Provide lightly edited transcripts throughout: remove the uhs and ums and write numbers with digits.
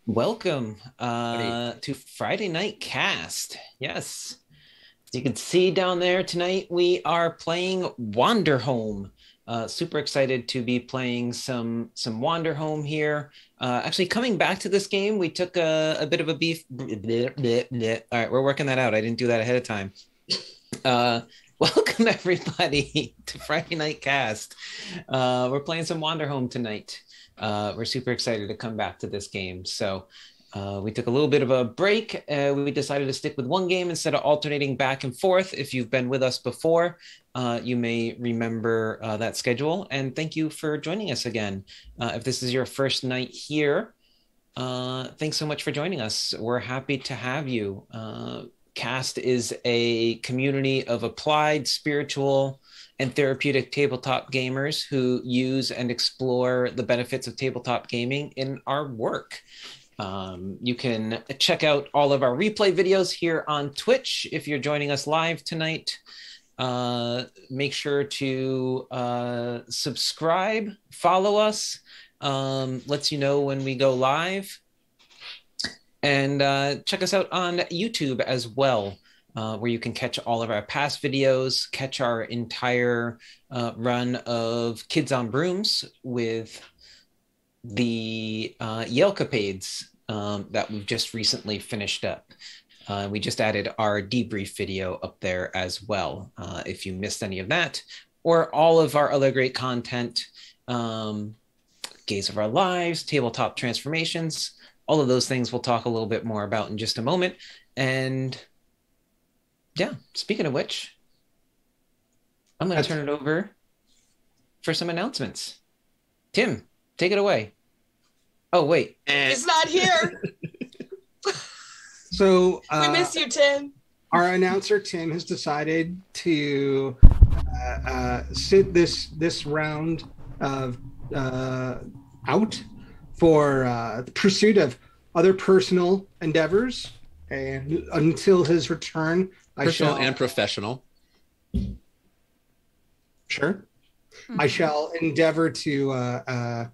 Welcome Buddy. to Friday Night Cast. Yes, as you can see down there tonight, we are playing Wanderhome. Super excited to be playing some Wanderhome here. Actually, coming back to this game, we took a bit of a beef. Bleh, bleh, bleh. All right, we're working that out. I didn't do that ahead of time. Welcome everybody to Friday Night Cast. We're playing some Wanderhome tonight. We're super excited to come back to this game. So we took a little bit of a break. We decided to stick with one game instead of alternating back and forth. If you've been with us before, you may remember that schedule. And thank you for joining us again. If this is your first night here, thanks so much for joining us. We're happy to have you. CAST is a community of applied, spiritual, and therapeutic tabletop gamers who use and explore the benefits of tabletop gaming in our work. You can check out all of our replay videos here on Twitch if you're joining us live tonight. Make sure to subscribe, follow us, lets you know when we go live. And check us out on YouTube as well, where you can catch all of our past videos, catch our entire run of Kids on Brooms with the Yelcapades that we've just recently finished up. We just added our debrief video up there as well. If you missed any of that, or all of our other great content, Gaze of Our Lives, Tabletop Transformations, all of those things we'll talk a little bit more about in just a moment. And yeah, speaking of which, I'm going to turn it over for some announcements. Tim, take it away. Oh, wait. He's not here. So we miss you, Tim. Our announcer, Tim, has decided to sit this round of out for the pursuit of other personal endeavors, and until his return, Personal and professional. Sure. Mm-hmm. I shall endeavor to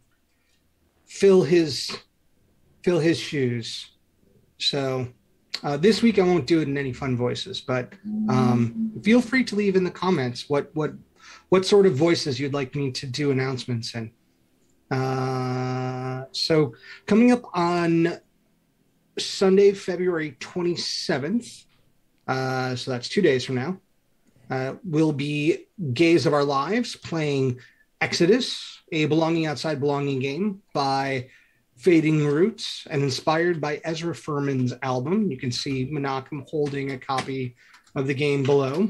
fill his shoes. So this week I won't do it in any fun voices, but feel free to leave in the comments what sort of voices you'd like me to do announcements in. So coming up on Sunday, February 27th, so that's 2 days from now, will be Gaze of Our Lives playing Exodus, a Belonging Outside Belonging game by Fading Roots and inspired by Ezra Furman's album. You can see Menachem holding a copy of the game below.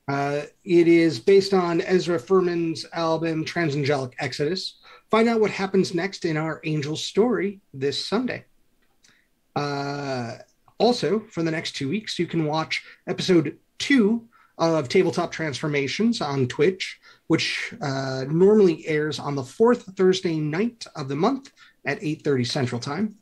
It is based on Ezra Furman's album Transangelic Exodus. Find out what happens next in our Angel story this Sunday. Also, for the next 2 weeks, you can watch episode 2 of Tabletop Transformations on Twitch, which normally airs on the fourth Thursday night of the month at 8:30 Central Time.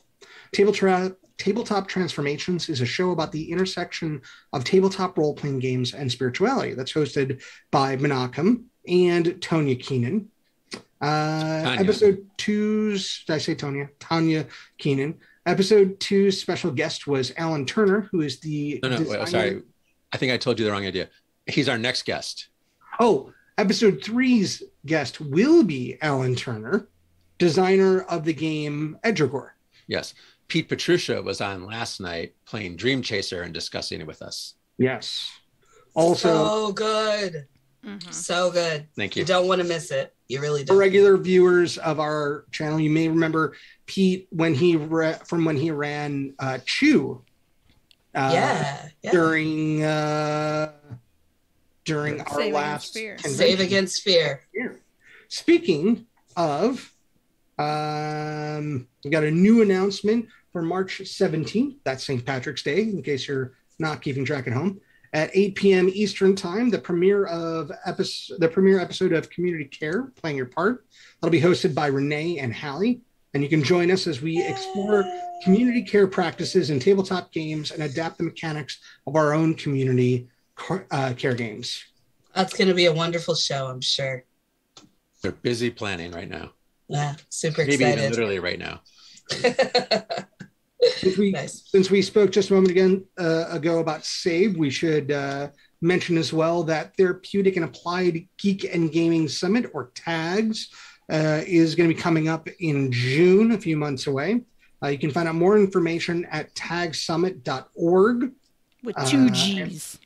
Tabletop Transformations is a show about the intersection of tabletop role-playing games and spirituality that's hosted by Menachem and Tonya Keenan. Episode 2's, did I say Tonya? Tanya Keenan. Episode 2's special guest was Alan Turner, who is the Wait, sorry. I think I told you the wrong idea. He's our next guest. Oh, episode 3's guest will be Alan Turner, designer of the game Edgergore. Yes. Pete Petruccia was on last night playing Dream Chaser and discussing it with us. Yes. Also, so good. Mm-hmm. So good. Thank you. You don't want to miss it. You really for don't. regular viewers of our channel, you may remember Pete when he ran Chew. During our Save last Against Save Against Fear. Speaking of, we got a new announcement for March 17th. That's St. Patrick's Day, in case you're not keeping track at home. At 8 p.m. Eastern Time, the premiere episode of Community Care, Playing Your Part. That'll be hosted by Renee and Hallie. And you can join us as we explore community care practices in tabletop games and adapt the mechanics of our own community care games. That's going to be a wonderful show, I'm sure. They're busy planning right now. Yeah, super Maybe excited. even literally right now. Nice. Since we spoke just a moment ago about SABE, we should mention as well that Therapeutic and Applied Geek and Gaming Summit, or TAGS, is going to be coming up in June, a few months away. You can find out more information at tagsummit.org. With 2 G's.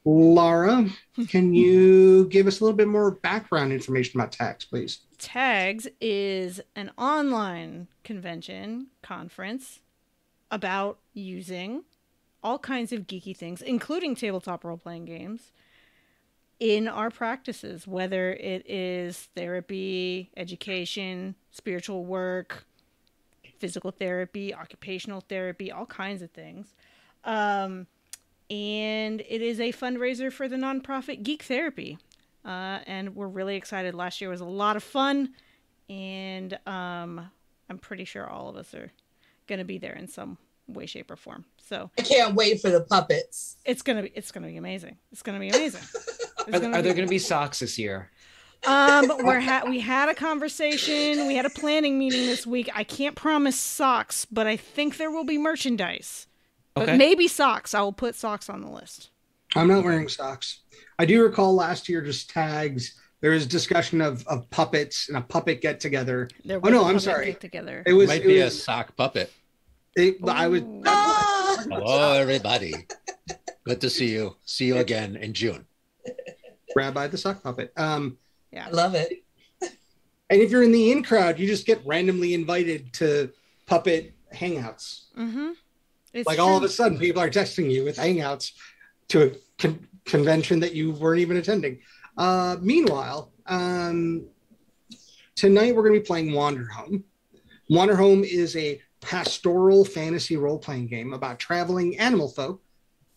Laura, can you give us a little bit more background information about TAGS, please? TAGS is an online conference about using all kinds of geeky things, including tabletop role-playing games, in our practices, whether it is therapy, education, spiritual work, physical therapy, occupational therapy, all kinds of things. And it is a fundraiser for the nonprofit Geek Therapy. And we're really excited. Last year was a lot of fun, and I'm pretty sure all of us are going to be there in some way, shape, or form. So I can't wait for the puppets. it's gonna be amazing. It's gonna be amazing. Are there going to be socks this year? We had a conversation. We had a planning meeting this week. I can't promise socks, but I think there will be merchandise. Okay. But maybe socks. I will put socks on the list. I'm not wearing socks. I do recall last year, just TAGS, there was discussion of puppets and a puppet get together. I'm sorry. Together. It Might be a sock puppet. I would. Hello, everybody. Good to see you. See you again in June. Rabbi the sock puppet. Yeah, I love it. And if you're in the in crowd, you just get randomly invited to puppet hangouts. Mm-hmm. It's like true. all of a sudden, people are texting you with hangouts to a convention that you weren't even attending. Meanwhile, tonight we're going to be playing Wanderhome. Wanderhome is a pastoral fantasy role-playing game about traveling animal folk,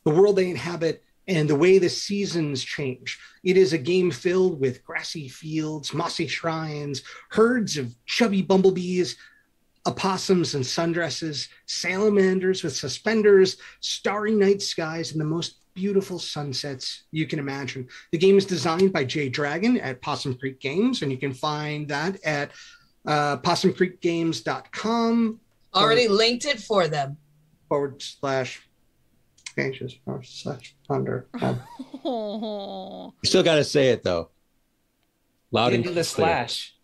the world they inhabit, and the way the seasons change. It is a game filled with grassy fields, mossy shrines, herds of chubby bumblebees, opossums and sundresses, salamanders with suspenders, starry night skies, and the most beautiful sunsets you can imagine. The game is designed by Jay Dragon at Possum Creek Games, and you can find that at possumcreekgames.com. Already linked it for them. /pages/under. Oh. You still got to say it, though. Loud You and do the clear. slash.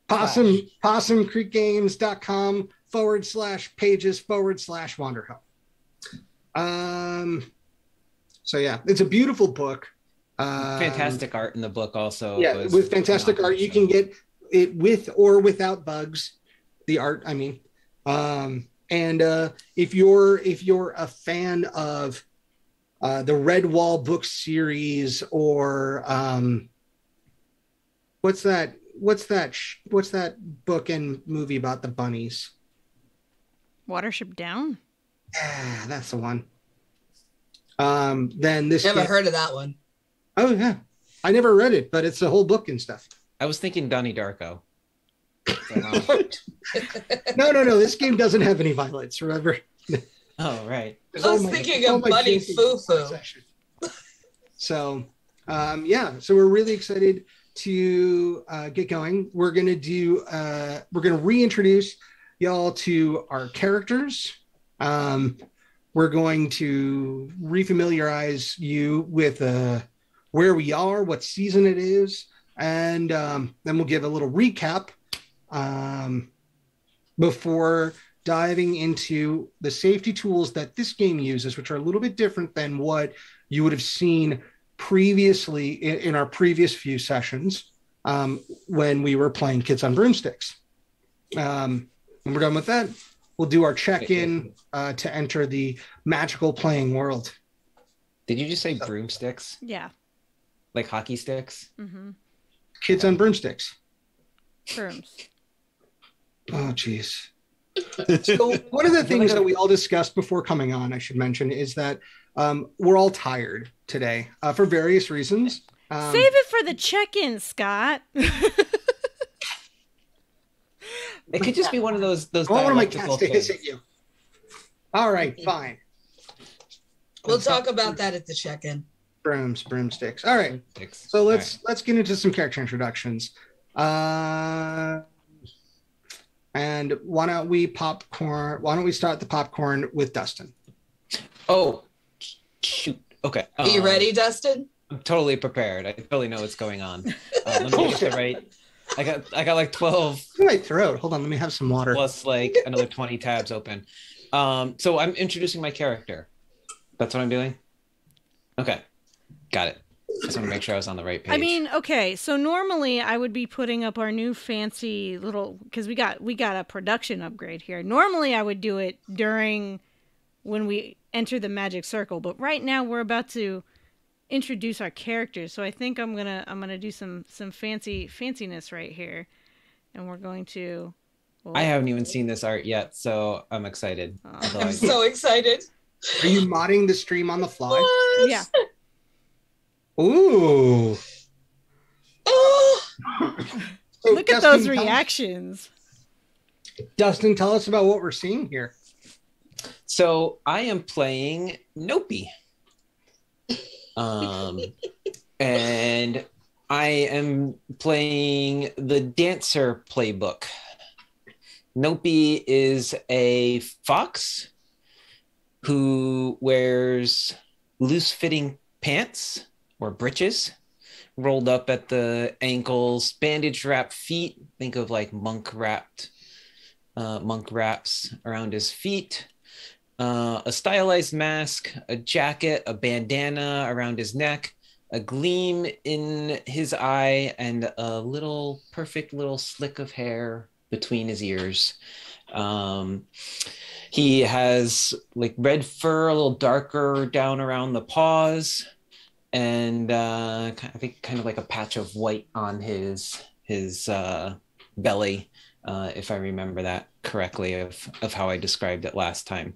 possumcreekgames.com /Wanderhome. So yeah, it's a beautiful book. Fantastic art in the book also. Yeah, with fantastic art. You can get it with or without bugs. The art, I mean. And if you're a fan of the Redwall book series, or what's that book and movie about the bunnies? Watership Down? Ah, that's the one. Then this Never heard of that one. Oh yeah, I never read it, but it's a whole book and stuff. I was thinking Donnie Darko. No. This game doesn't have any violence. Remember? Oh right. I was thinking of Bunny Foo Foo. So, so we're really excited to get going. We're gonna reintroduce y'all to our characters. We're going to refamiliarize you with where we are, what season it is, and then we'll give a little recap before diving into the safety tools that this game uses, which are a little bit different than what you would have seen previously in our previous few sessions when we were playing Kids on Broomsticks. When we're done with that, we'll do our check-in to enter the magical playing world. Did you just say broomsticks? Yeah. Like hockey sticks? Mm-hmm. Kids on Broomsticks. Brooms. Oh, geez. So one of the things that we all discussed before coming on, I should mention, is that we're all tired today for various reasons. Save it for the check-in, Scott. It could just be one of those I want one of my cats to things. hiss at you. All right, fine. We'll talk about that at the check-in. Broomsticks. All right. So let's get into some character introductions. And why don't we start the popcorn with Dustin? Oh, shoot. Okay. Are you ready, Dustin? I'm totally prepared. I totally know what's going on. Let me get that right. I got like 12 My throat. Hold on, let me have some water. plus like another 20 tabs open. So I'm introducing my character. That's what I'm doing? Okay. Got it. Just want to make sure I was on the right page. I mean, okay, so normally I would be putting up our new fancy little, because we got a production upgrade here. Normally I would do it during when we enter the magic circle, but right now we're about to introduce our characters. So I think I'm gonna do some fanciness right here, and we're going to. Well, I haven't even seen this art yet, so I'm excited. I'm so excited. Are you modding the stream on the fly? What? Yeah. Ooh. Oh, So Look at those reactions. Dustin, tell us about what we're seeing here. So I am playing Nopi. And I am playing the Dancer playbook. Nopi is a fox who wears loose-fitting pants or breeches, rolled up at the ankles, bandage-wrapped feet. Think of like monk wraps around his feet. A stylized mask, a jacket, a bandana around his neck, a gleam in his eye, and a perfect little slick of hair between his ears. He has like red fur, a little darker down around the paws, and I think kind of like a patch of white on his belly, if I remember that correctly of how I described it last time.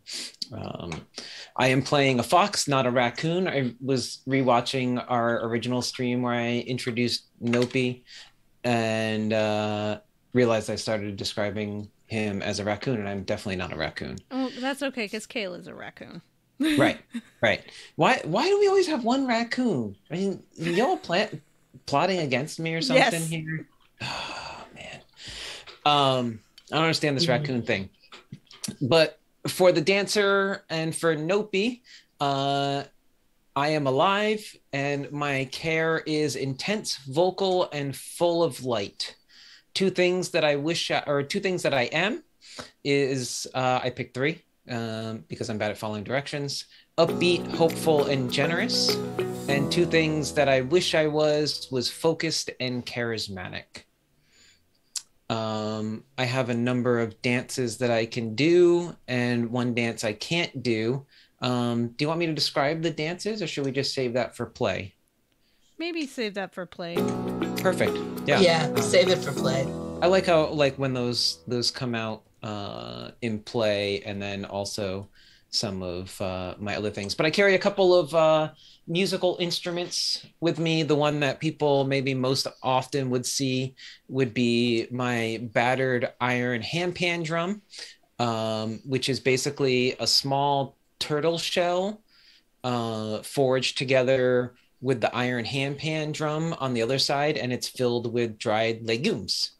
I am playing a fox, not a raccoon. I was rewatching our original stream where I introduced Nopi and realized I started describing him as a raccoon, and I'm definitely not a raccoon. Oh, that's okay, because Kayla's a raccoon. Right. Why do we always have one raccoon? I mean, y'all plotting against me or something Yes. here? Oh, man. I don't understand this raccoon thing. But for the Dancer and for Nopi, I am alive, and my care is intense, vocal, and full of light. Two things that I am is I picked three because I'm bad at following directions. Upbeat, hopeful, and generous. And two things that I wish I was focused and charismatic. I have a number of dances that I can do and one dance I can't do. Do you want me to describe the dances, or should we just save that for play? Maybe save that for play. Perfect. Yeah. yeah, save it for play. I like how when those come out in play, and then also some of my other things. But I carry a couple of musical instruments with me. The one that people maybe most often would see would be my battered iron handpan drum, which is basically a small turtle shell forged together with the iron handpan drum on the other side, and it's filled with dried legumes.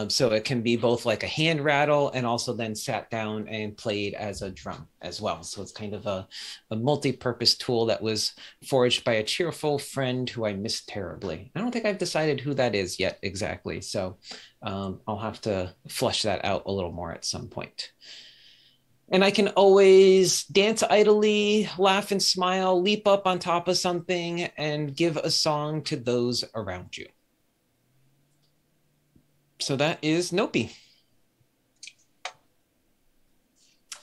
So it can be both like a hand rattle and also then sat down and played as a drum as well. So it's kind of a multi-purpose tool that was forged by a cheerful friend who I miss terribly. I don't think I've decided who that is yet exactly. So I'll have to flesh that out a little more at some point. And I can always dance idly, laugh and smile, leap up on top of something, and give a song to those around you. So that is Nopi.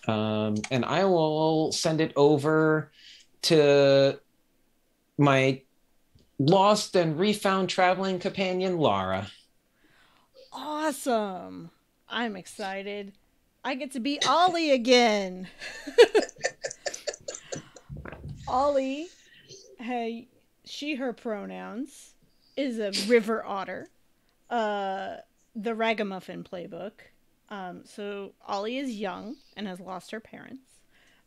And I will send it over to my lost and refound traveling companion, Laura. Awesome. I'm excited. I get to be Ollie again. Ollie, hey, she, her pronouns, is a river otter. The Ragamuffin playbook. So Ollie is young and has lost her parents.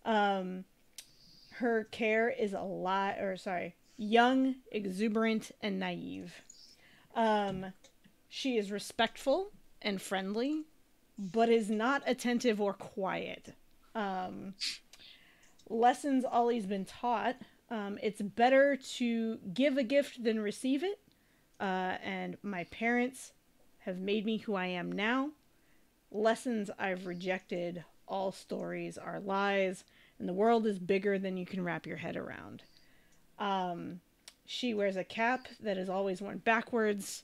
Her care is young, exuberant, and naive. She is respectful and friendly. but is not attentive or quiet. Lessons Ollie's been taught. It's better to give a gift than receive it. And my parents have made me who I am now. Lessons I've rejected. All stories are lies, and the world is bigger than you can wrap your head around. She wears a cap that is always worn backwards,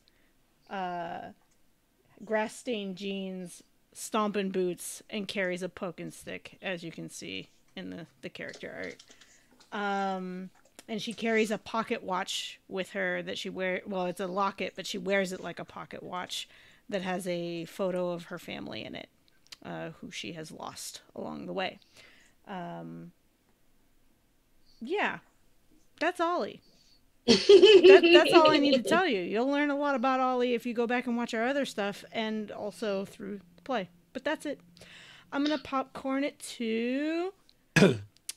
grass-stained jeans, stomping boots, and carries a poking stick, as you can see in the character art. And she carries a pocket watch with her that she wears. Well, it's a locket, but she wears it like a pocket watch that has a photo of her family in it, who she has lost along the way. Yeah, that's Ollie. That's all I need to tell you. You'll learn a lot about Ollie if you go back and watch our other stuff, and also through the play. But that's it. I'm going to popcorn it to...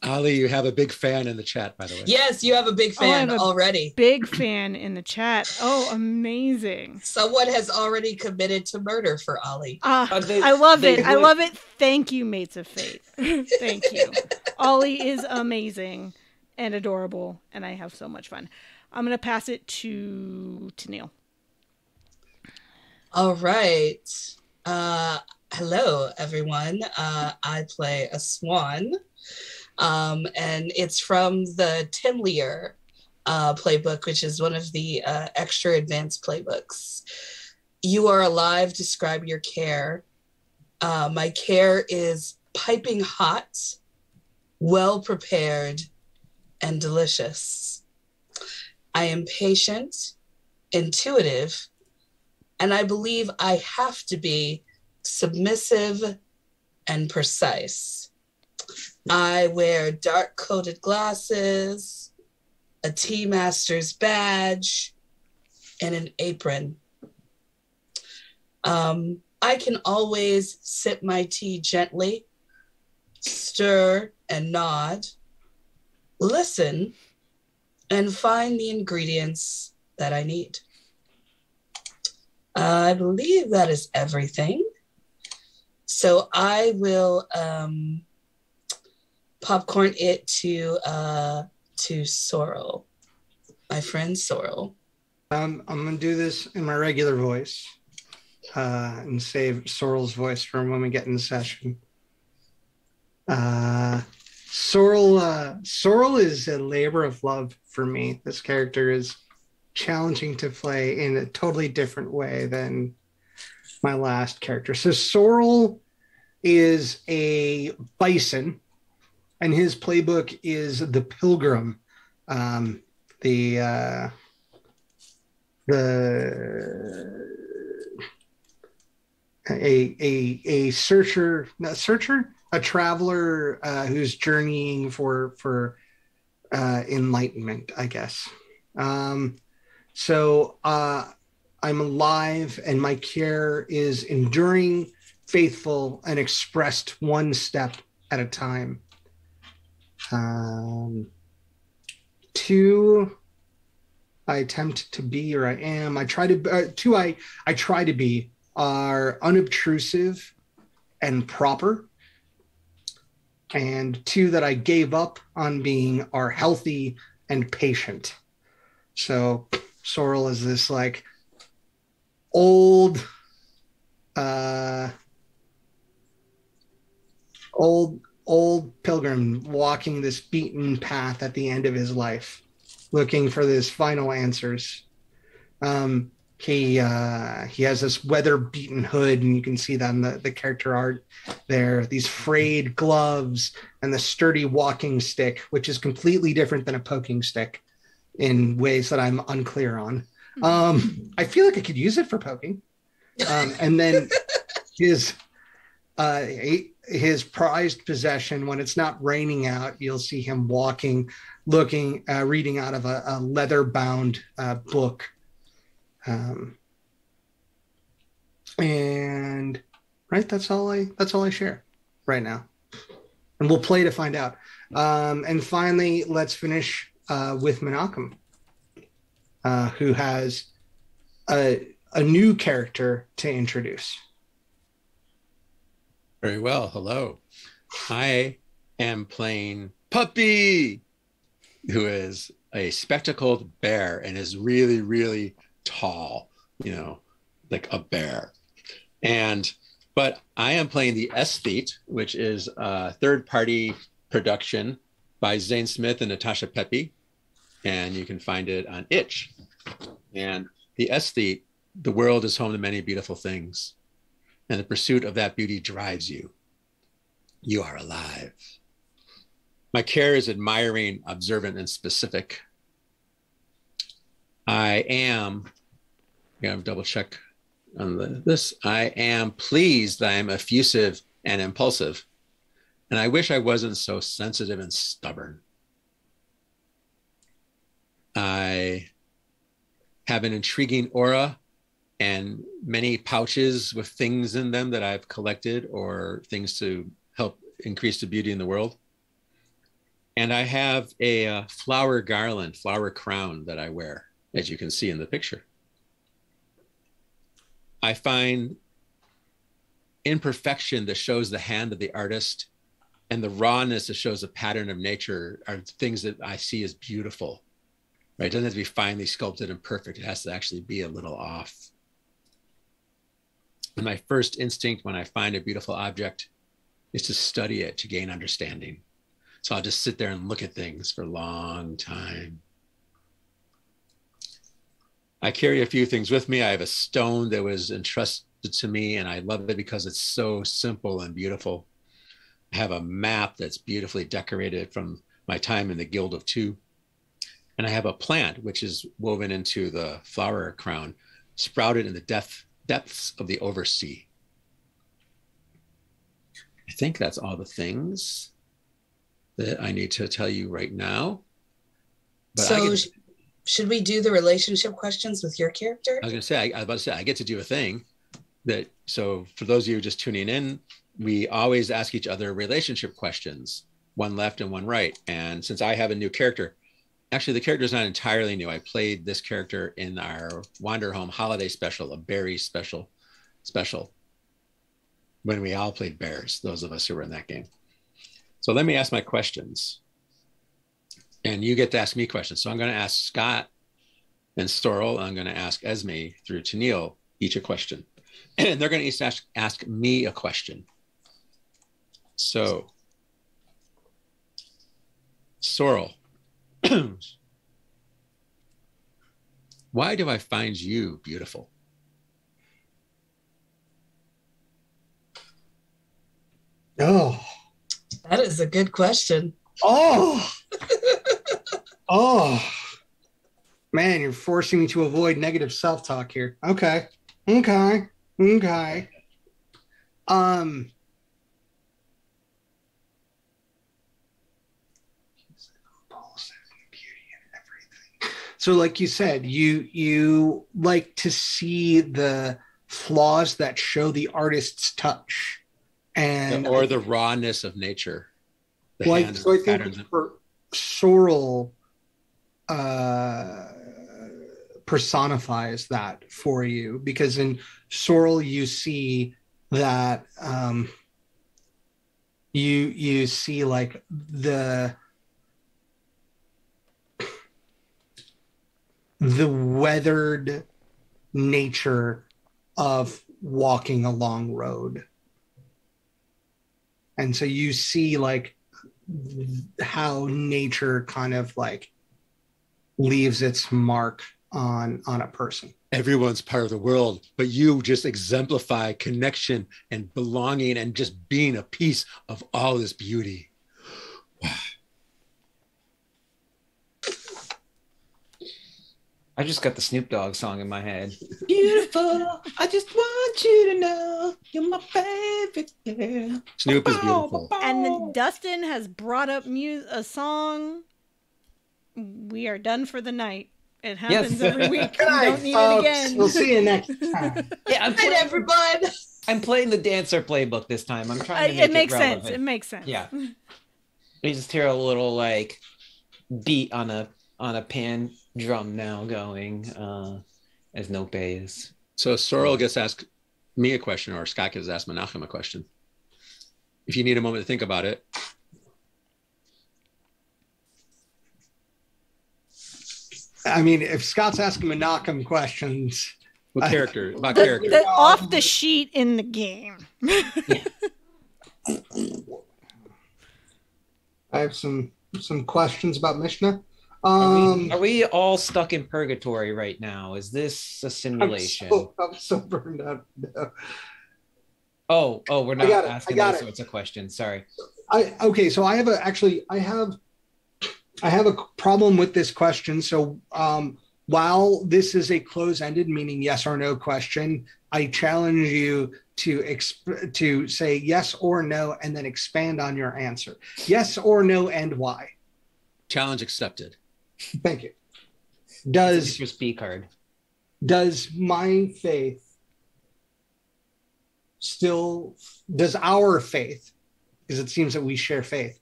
Ollie, you have a big fan in the chat, by the way. Yes, you have a big fan already. Big fan in the chat. Oh, amazing. Someone has already committed to murder for Ollie. I love it. I love it. Thank you, Mates of Fate. Thank you. Ollie is amazing and adorable, and I have so much fun. I'm going to pass it to Neil. All right. Hello, everyone. I play a swan. And it's from the Timlier playbook, which is one of the extra advanced playbooks. You are alive, describe your care. My care is piping hot, well prepared, and delicious. I am patient, intuitive, and I believe I have to be submissive and precise. I wear dark-coated glasses, a tea master's badge, and an apron. I can always sip my tea gently, stir and nod, listen, and find the ingredients that I need. I believe that is everything. So I will... popcorn it to Sorrel, my friend Sorrel. I'm gonna do this in my regular voice, and save Sorrel's voice for when we get in the session. Sorrel is a labor of love for me. This character is challenging to play in a totally different way than my last character. So Sorrel is a bison. And his playbook is the Pilgrim, a traveler who's journeying for enlightenment, I guess. So I'm alive, and my care is enduring, faithful, and expressed one step at a time. 2, I attempt to be, or I am. I try to. 2, I try to be are unobtrusive and proper. And 2 that I gave up on being are healthy and patient. So Sorrel is this like old pilgrim walking this beaten path at the end of his life, looking for his final answers. He has this weather-beaten hood, and you can see that in the character art there, these frayed gloves and the sturdy walking stick, which is completely different than a poking stick in ways that I'm unclear on. I feel like I could use it for poking. And then his prized possession, when it's not raining out, you'll see him walking, looking, reading out of a leather-bound book. And right, that's all I share right now, and we'll play to find out. And finally, let's finish with Menachem, who has a new character to introduce. Very well. Hello. I am playing Puppy, who is a spectacled bear and is really, really tall, like a bear. But I am playing the Aesthete, which is a third-party production by Zane Smith and Natasha Pepe, and you can find it on Itch. And the Aesthete, the world is home to many beautiful things, and the pursuit of that beauty drives you. You are alive. My care is admiring, observant, and specific. I am, double check on this. I am pleased that I am effusive and impulsive, and I wish I wasn't so sensitive and stubborn. I have an intriguing aura and many pouches with things in them that I've collected or things to help increase the beauty in the world. And I have a flower garland, flower crown that I wear, as you can see in the picture. I find imperfection that shows the hand of the artist and the rawness that shows the pattern of nature are things that I see as beautiful, right? It doesn't have to be finely sculpted and perfect. It has to actually be a little off. And my first instinct when I find a beautiful object is to study it, to gain understanding. So I'll just sit there and look at things for a long time. I carry a few things with me. I have a stone that was entrusted to me, and I love it because it's so simple and beautiful. I have a map that's beautifully decorated from my time in the Guild of Two. And I have a plant, which is woven into the flower crown, sprouted in the depths of the oversea. I think that's all the things that I need to tell you right now. But so should we do the relationship questions with your character? I was going to say, I get to do a thing so for those of you just tuning in, we always ask each other relationship questions, one left and one right. And since I have a new character, actually the character is not entirely new. I played this character in our Wanderhome holiday special, a berry special, when we all played bears, those of us who were in that game. So let me ask my questions. And you get to ask me questions. So I'm going to ask Scott and Storl, and I'm going to ask Esme through Tennille each a question. And they're going to each ask me a question. So, Sorrel, why do I find you beautiful? Oh, that is a good question. Oh, oh, man, you're forcing me to avoid negative self-talk here. Okay. So like you said, you like to see the flaws that show the artist's touch, and or the rawness of nature. So I think for Sorrel personifies that for you, because in Sorrel you see that you see like the weathered nature of walking a long road. And so you see like how nature kind of like leaves its mark on a person. Everyone's part of the world, but you just exemplify connection and belonging and just being a piece of all this beauty. Wow. I just got the Snoop Dogg song in my head. Beautiful, I just want you to know you're my favorite girl. Snoop is beautiful. And Dustin has brought up a song. We are done for the night. It happens every week. We don't need it again. We'll see you next time. Yeah, everyone. I'm playing the dancer playbook this time. I'm trying to make it makes relevant. sense. It makes sense. Yeah. We just hear a little like beat on a pan drum now going as Nope is. So Sorrel gets asked me a question, or Scott gets asked Menachem a question. if you need a moment to think about it. I mean, if Scott's asking Menachem questions, What character? About The character. off the sheet in the game. I have some questions about Mishnah. Are we all stuck in purgatory right now? Is this a simulation? I'm so burned out. No. Oh, we're not asking those sorts of questions. Sorry. So I have a problem with this question. So while this is a close-ended, meaning yes or no question, I challenge you to say yes or no and then expand on your answer. Yes or no and why. Challenge accepted. Thank you. Does your speak card? Does my faith does our faith, because it seems that we share faith,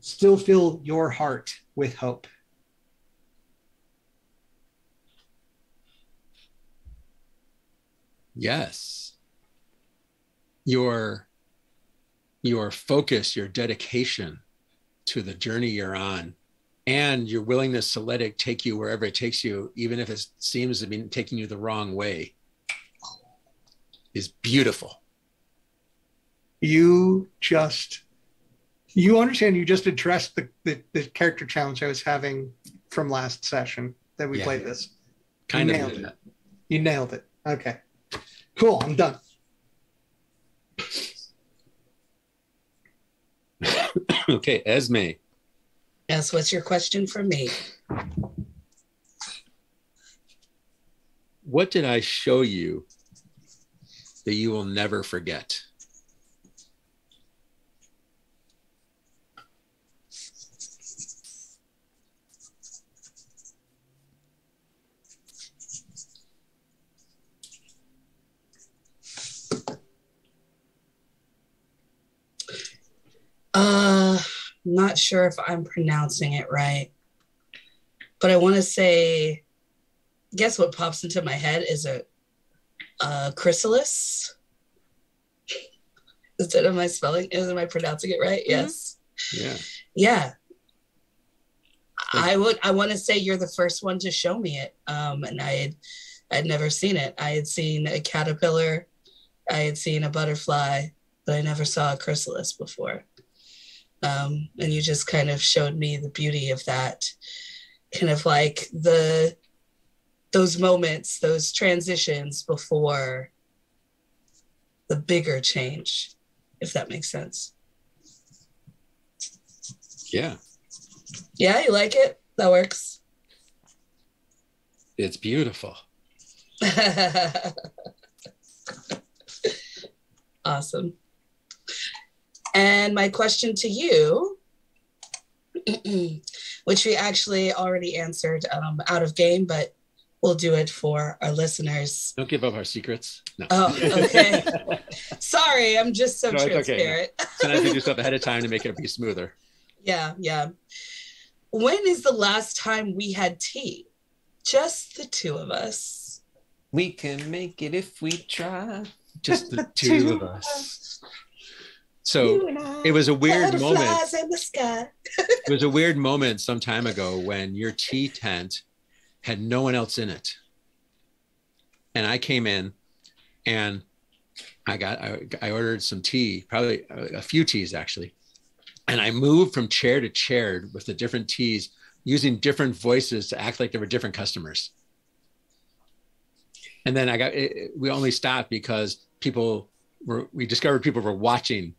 still fill your heart with hope? Yes. Your focus, your dedication to the journey you're on, and your willingness to let it take you wherever it takes you, even if it seems to be taking you the wrong way, is beautiful. You understand, you just addressed the character challenge I was having from last session that we played this. Kind you of nailed it. You nailed it. Okay. Cool. I'm done. Okay, Esme. Yes, what's your question for me? What did I show you that you will never forget? Not sure if I'm pronouncing it right, but I want to say, guess what pops into my head is a chrysalis. Am I pronouncing it right? Mm-hmm. Yes. Yeah. I want to say you're the first one to show me it. And I'd never seen it. I had seen a caterpillar, I had seen a butterfly, but I never saw a chrysalis before. And you just kind of showed me the beauty of that, kind of like those moments, those transitions before the bigger change, if that makes sense. Yeah. Yeah, you like it? That works. It's beautiful. Awesome. And my question to you, which we actually already answered out of game, but we'll do it for our listeners. Don't give up our secrets. No. Oh, okay. Sorry, I'm just so transparent. Okay. Sometimes you do stuff ahead of time to make it be smoother. Yeah. When is the last time we had tea? Just the two of us. We can make it if we try. Just the two of us. So it was a weird moment. In the sky. It was a weird moment some time ago when your tea tent had no one else in it. And I came in and I ordered some tea, probably a few teas actually. And I moved from chair to chair with the different teas, using different voices to act like there were different customers. And then we only stopped because we discovered people were watching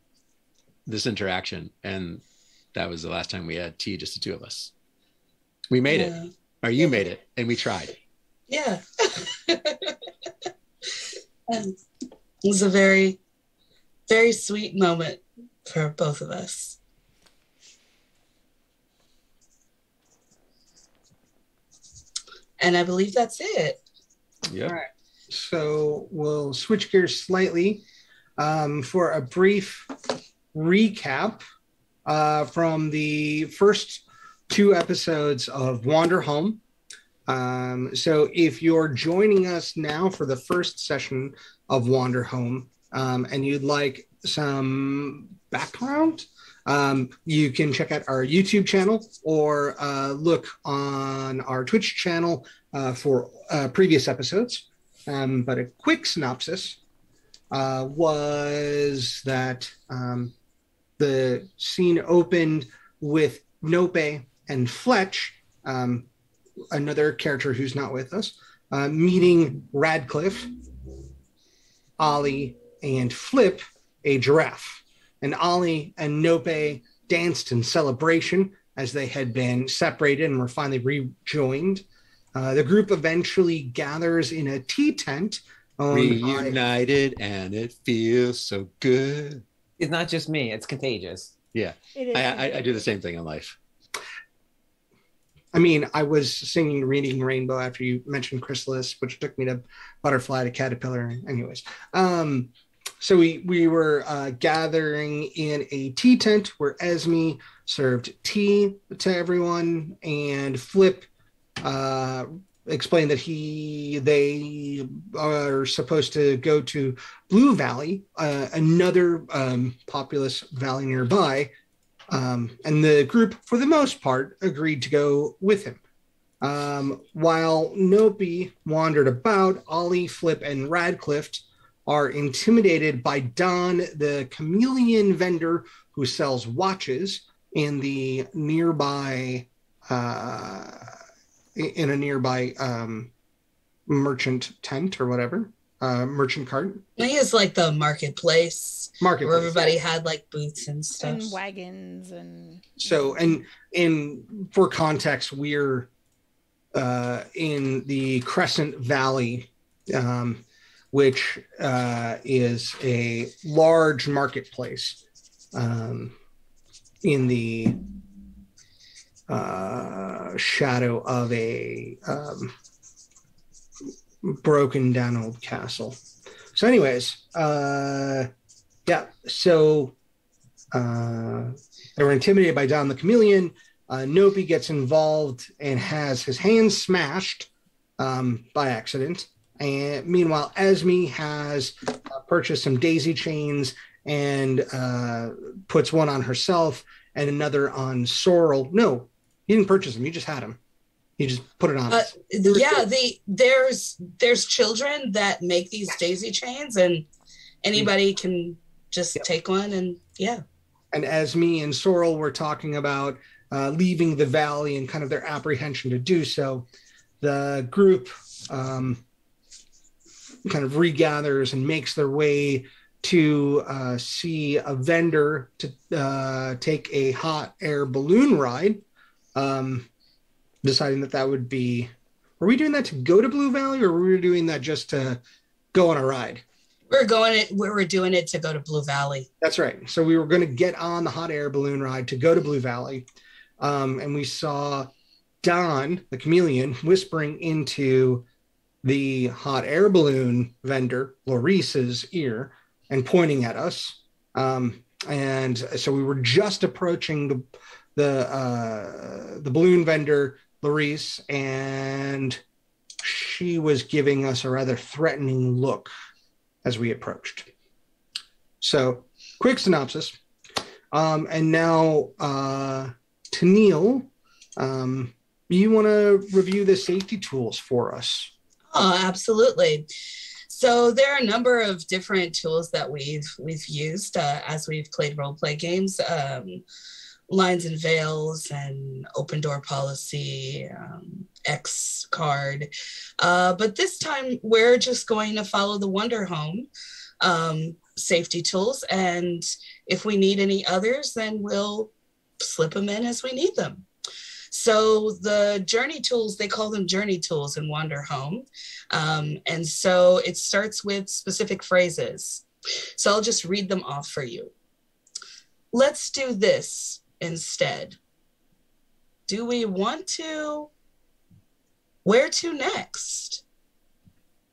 this interaction. And that was the last time we had tea, just the two of us. We made it, or you made it, and we tried. Yeah. It was a very, very sweet moment for both of us. And I believe that's it. Yeah. All right. So we'll switch gears slightly for a brief recap from the first two episodes of Wanderhome. So if you're joining us now for the first session of Wanderhome and you'd like some background. You can check out our YouTube channel or look on our Twitch channel for previous episodes. But a quick synopsis was that the scene opened with Nope and Fletch, another character who's not with us, meeting Radcliffe, Ollie, and Flip, a giraffe. And Ollie and Nope danced in celebration as they had been separated and were finally rejoined. The group eventually gathers in a tea tent. Reunited, and it feels so good. It's not just me, it's contagious. Yeah, I do the same thing in life. I mean, I was singing Reading Rainbow after you mentioned Chrysalis, which took me to Butterfly to Caterpillar. Anyways, so we were gathering in a tea tent where Esme served tea to everyone, and Flip explained that they are supposed to go to Blue Valley, another populous valley nearby. And the group, for the most part, agreed to go with him. While Nope wandered about, Ollie, Flip, and Radcliffe are intimidated by Don, the chameleon vendor who sells watches in the nearby merchant tent or whatever, merchant cart. I think it's like the marketplace where everybody had like booths and stuff, and wagons, and so and for context, we're in the Crescent Valley, which is a large marketplace in the shadow of a broken down old castle. So anyways, so they were intimidated by Don the Chameleon. Nope gets involved and has his hands smashed by accident. And meanwhile, Esme has purchased some daisy chains and puts one on herself and another on Sorrel. No, he didn't purchase them. You just had them. You just put it on. There's children that make these daisy chains, and anybody can just take one, and yeah. And as me and Sorrel were talking about leaving the valley and kind of their apprehension to do so, the group kind of regathers and makes their way to see a vendor to take a hot air balloon ride. Deciding that would be, were we doing that to go to Blue Valley, or were we doing that just to go on a ride? We were doing it to go to Blue Valley. That's right. So we were going to get on the hot air balloon ride to go to Blue Valley. And we saw Don, the chameleon, whispering into the hot air balloon vendor, Laurice's ear, and pointing at us. And so we were just approaching the balloon vendor, Laurice, and she was giving us a rather threatening look as we approached. So, quick synopsis. And now, Tennille, you want to review the safety tools for us? Oh, absolutely. So there are a number of different tools that we've used as we've played role-play games. Lines and veils and open door policy, X card. But this time we're just going to follow the Wanderhome safety tools. And if we need any others, then we'll slip them in as we need them. So the journey tools, they call them journey tools in Wanderhome. And so it starts with specific phrases. So I'll just read them off for you. Let's do this instead. Do we want to? Where to next?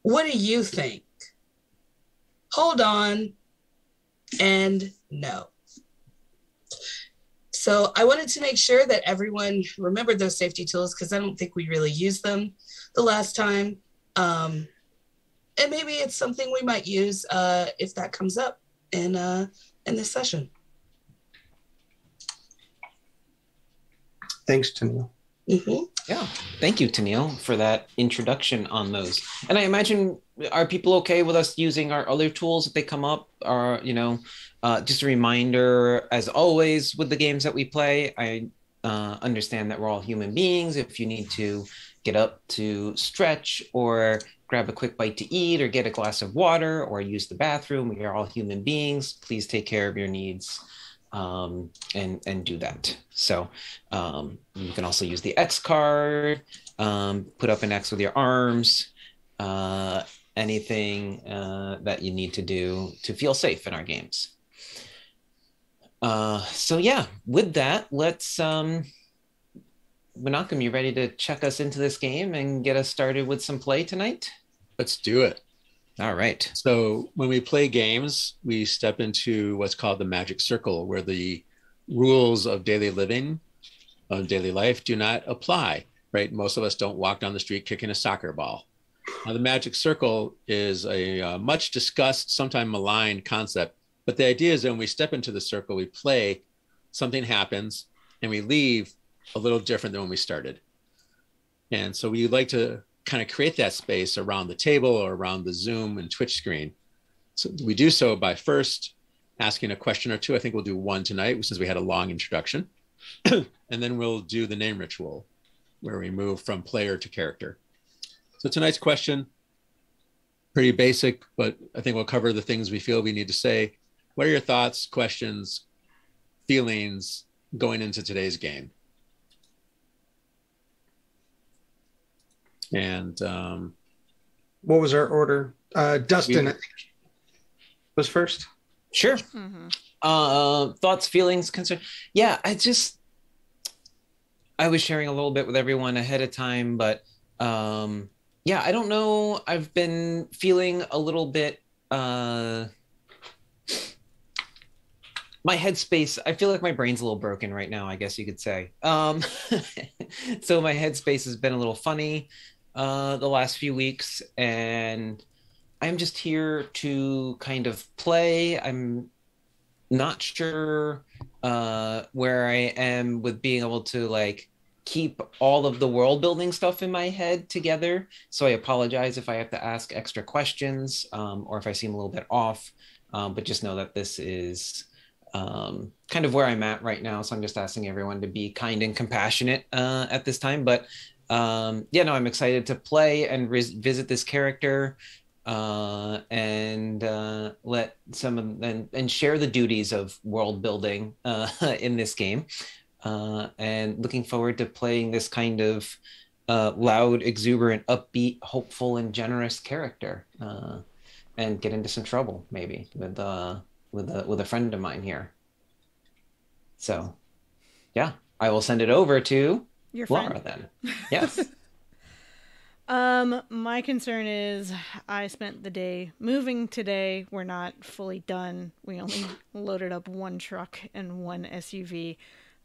What do you think? Hold on. And no. So I wanted to make sure that everyone remembered those safety tools because I don't think we really used them the last time. And maybe it's something we might use if that comes up in this session. Thanks, Tennille. Mm-hmm. Yeah, thank you, Tennille, for that introduction on those. And I imagine, are people okay with us using our other tools if they come up? Or, just a reminder, as always, with the games that we play, I understand that we're all human beings. If you need to get up to stretch or grab a quick bite to eat or get a glass of water or use the bathroom, we are all human beings. Please take care of your needs. And do that. So you can also use the X card, put up an X with your arms, anything that you need to do to feel safe in our games. So yeah, with that, let's Menachem, you ready to check us into this game and get us started with some play tonight? Let's do it. All right. So when we play games, we step into what's called the magic circle, where the rules of daily living, of daily life, do not apply, right? Most of us don't walk down the street kicking a soccer ball. Now, the magic circle is a much discussed, sometimes maligned concept, but the idea is that when we step into the circle, we play, something happens, and we leave a little different than when we started. And so we like to kind of create that space around the table or around the Zoom and Twitch screen. So we do so by first asking a question or two. I think we'll do one tonight since we had a long introduction. And then we'll do the name ritual where we move from player to character. So tonight's question, pretty basic, but I think we'll cover the things we feel we need to say. What are your thoughts, questions, feelings going into today's game? And what was our order? Dustin, I think, was first. Sure. Mm-hmm. Thoughts, feelings, concern. Yeah, I was sharing a little bit with everyone ahead of time, but yeah, I don't know. I've been feeling a little bit, my headspace, I feel like my brain's a little broken right now, I guess you could say. So my headspace has been a little funny the last few weeks, and I'm just here to kind of play. I'm not sure where I am with being able to like keep all of the world building stuff in my head together. So I apologize if I have to ask extra questions or if I seem a little bit off, but just know that this is kind of where I'm at right now. So I'm just asking everyone to be kind and compassionate at this time. But yeah, no, I'm excited to play and visit this character and let some of and share the duties of world building in this game. And looking forward to playing this kind of loud, exuberant, upbeat, hopeful, and generous character, and get into some trouble maybe with a friend of mine here. So, yeah, I will send it over to Your Laura friend? then. Yes. My concern is I spent the day moving today. We're not fully done. We only loaded up one truck and one SUV,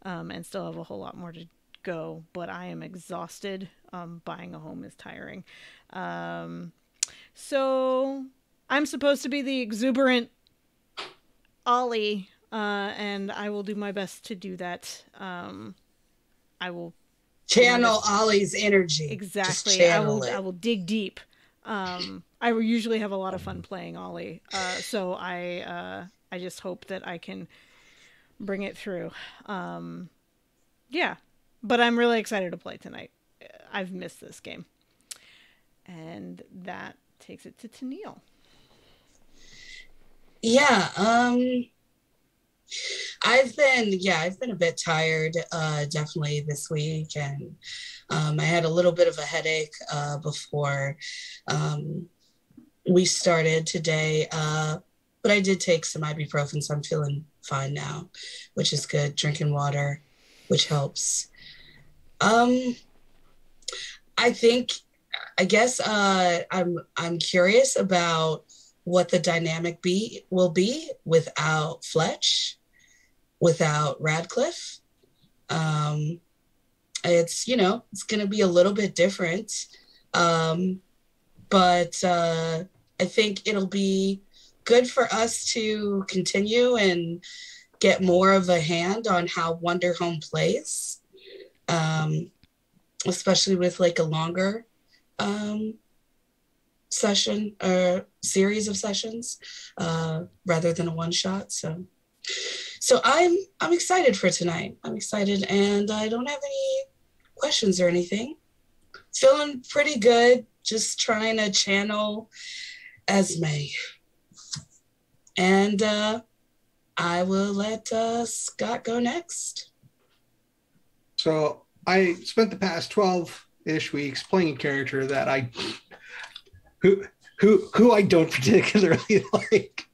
and still have a whole lot more to go, but I am exhausted. Buying a home is tiring. So I'm supposed to be the exuberant Ollie, and I will do my best to do that. I will channel Ollie's energy. Exactly. I will dig deep. I usually have a lot of fun playing Ollie, so I just hope that I can bring it through. Yeah, but I'm really excited to play tonight. I've missed this game, and that takes it to Tennille. Yeah, I've been a bit tired, definitely this week, and I had a little bit of a headache before we started today, but I did take some ibuprofen, so I'm feeling fine now, which is good. Drinking water, which helps. I guess I'm curious about what the dynamic will be without Fletch, without Radcliffe. It's going to be a little bit different. But I think it'll be good for us to continue and get more of a hand on how Wanderhome plays. especially with like a longer session or series of sessions rather than a one shot. So I'm excited for tonight. I'm excited, and I don't have any questions or anything. Feeling pretty good. Just trying to channel Esme. And I will let Scott go next. So I spent the past 12-ish weeks playing a character that who I don't particularly like.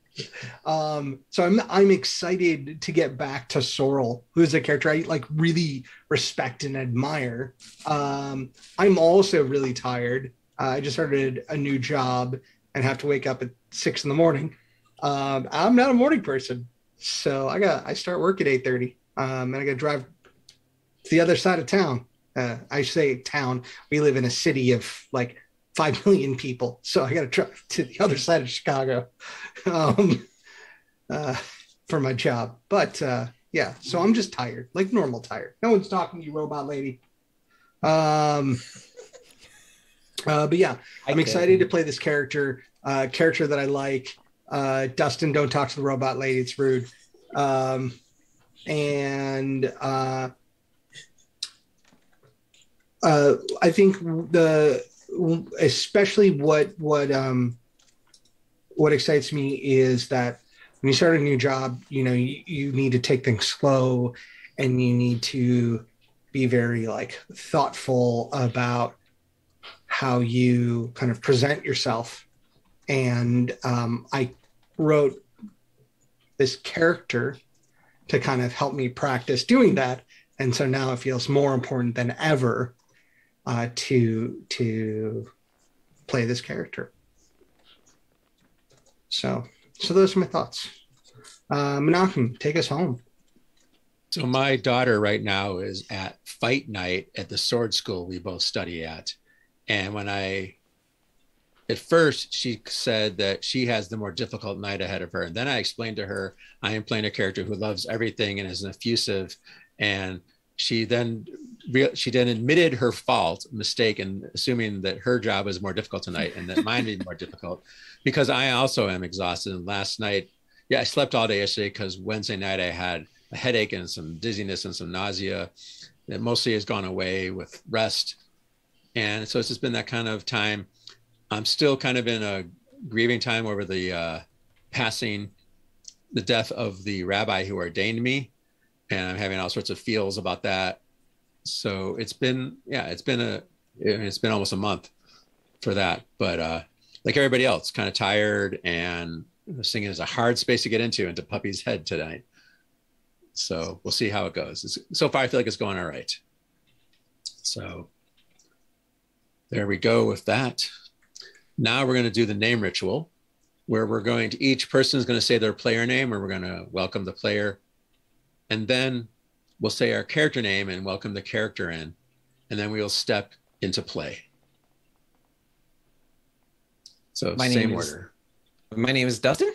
So I'm excited to get back to Sorrel, who's a character I like really respect and admire. I'm also really tired. I just started a new job and have to wake up at 6 a.m. I'm not a morning person, so I start work at 8:30, and I got to drive to the other side of town. I say town. We live in a city of like 5 million people, so I got to drive to the other side of Chicago for my job. But yeah, so I'm just tired, like normal tired. No one's talking to you, robot lady. But yeah, I'm excited to play this character that I like. Dustin, don't talk to the robot lady. It's rude. And I think especially what excites me is that when you start a new job, you know, you need to take things slow, and you need to be very like thoughtful about how you kind of present yourself. And I wrote this character to kind of help me practice doing that. And so now it feels more important than ever to play this character. So those are my thoughts. Menachem, take us home. So my daughter right now is at fight night at the sword school we both study at. And at first she said that she has the more difficult night ahead of her. And then I explained to her, I am playing a character who loves everything and is an effusive. And she then admitted her mistake in assuming that her job was more difficult tonight and that mine is more difficult, because I also am exhausted. And last night, I slept all day yesterday because Wednesday night I had a headache and some dizziness and some nausea that mostly has gone away with rest. And so it's just been that kind of time. I'm still kind of in a grieving time over the death of the rabbi who ordained me. And I'm having all sorts of feels about that. So it's been almost a month for that. But like everybody else, kind of tired, and singing is a hard space to get into Puppy's head tonight. So we'll see how it goes. So far, I feel like it's going all right. So there we go with that. Now we're going to do the name ritual, where each person is going to say their player name, or we're going to welcome the player. And then we'll say our character name and welcome the character in. And then we'll step into play. So same order. My name is Dustin.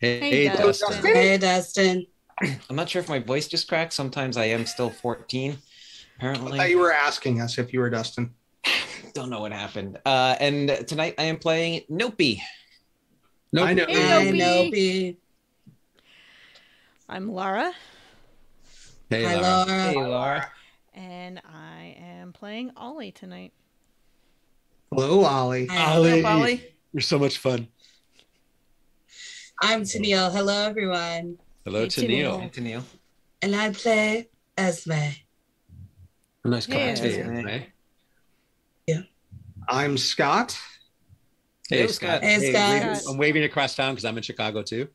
Hey, Dustin. Hey, Dustin. I'm not sure if my voice just cracked. Sometimes I am still 14, apparently. I thought you were asking us if you were Dustin. Don't know what happened. And tonight I am playing Nopey. Nope. Hi, Nopey. I'm Lara. Hey, Hi, Lara. Laura. Hey, Laura. And I am playing Ollie tonight. Hello, Ollie. Hi. Ollie. You're so much fun. I'm Tennille. Hello, everyone. Hello, Hey, to Neil. Hey, Tennille. And I play Esme. Nice Hey, cocktail. Esme. Right? I'm Scott. Hey, Hey, Scott. Hey, Scott. I'm waving across town because I'm in Chicago too.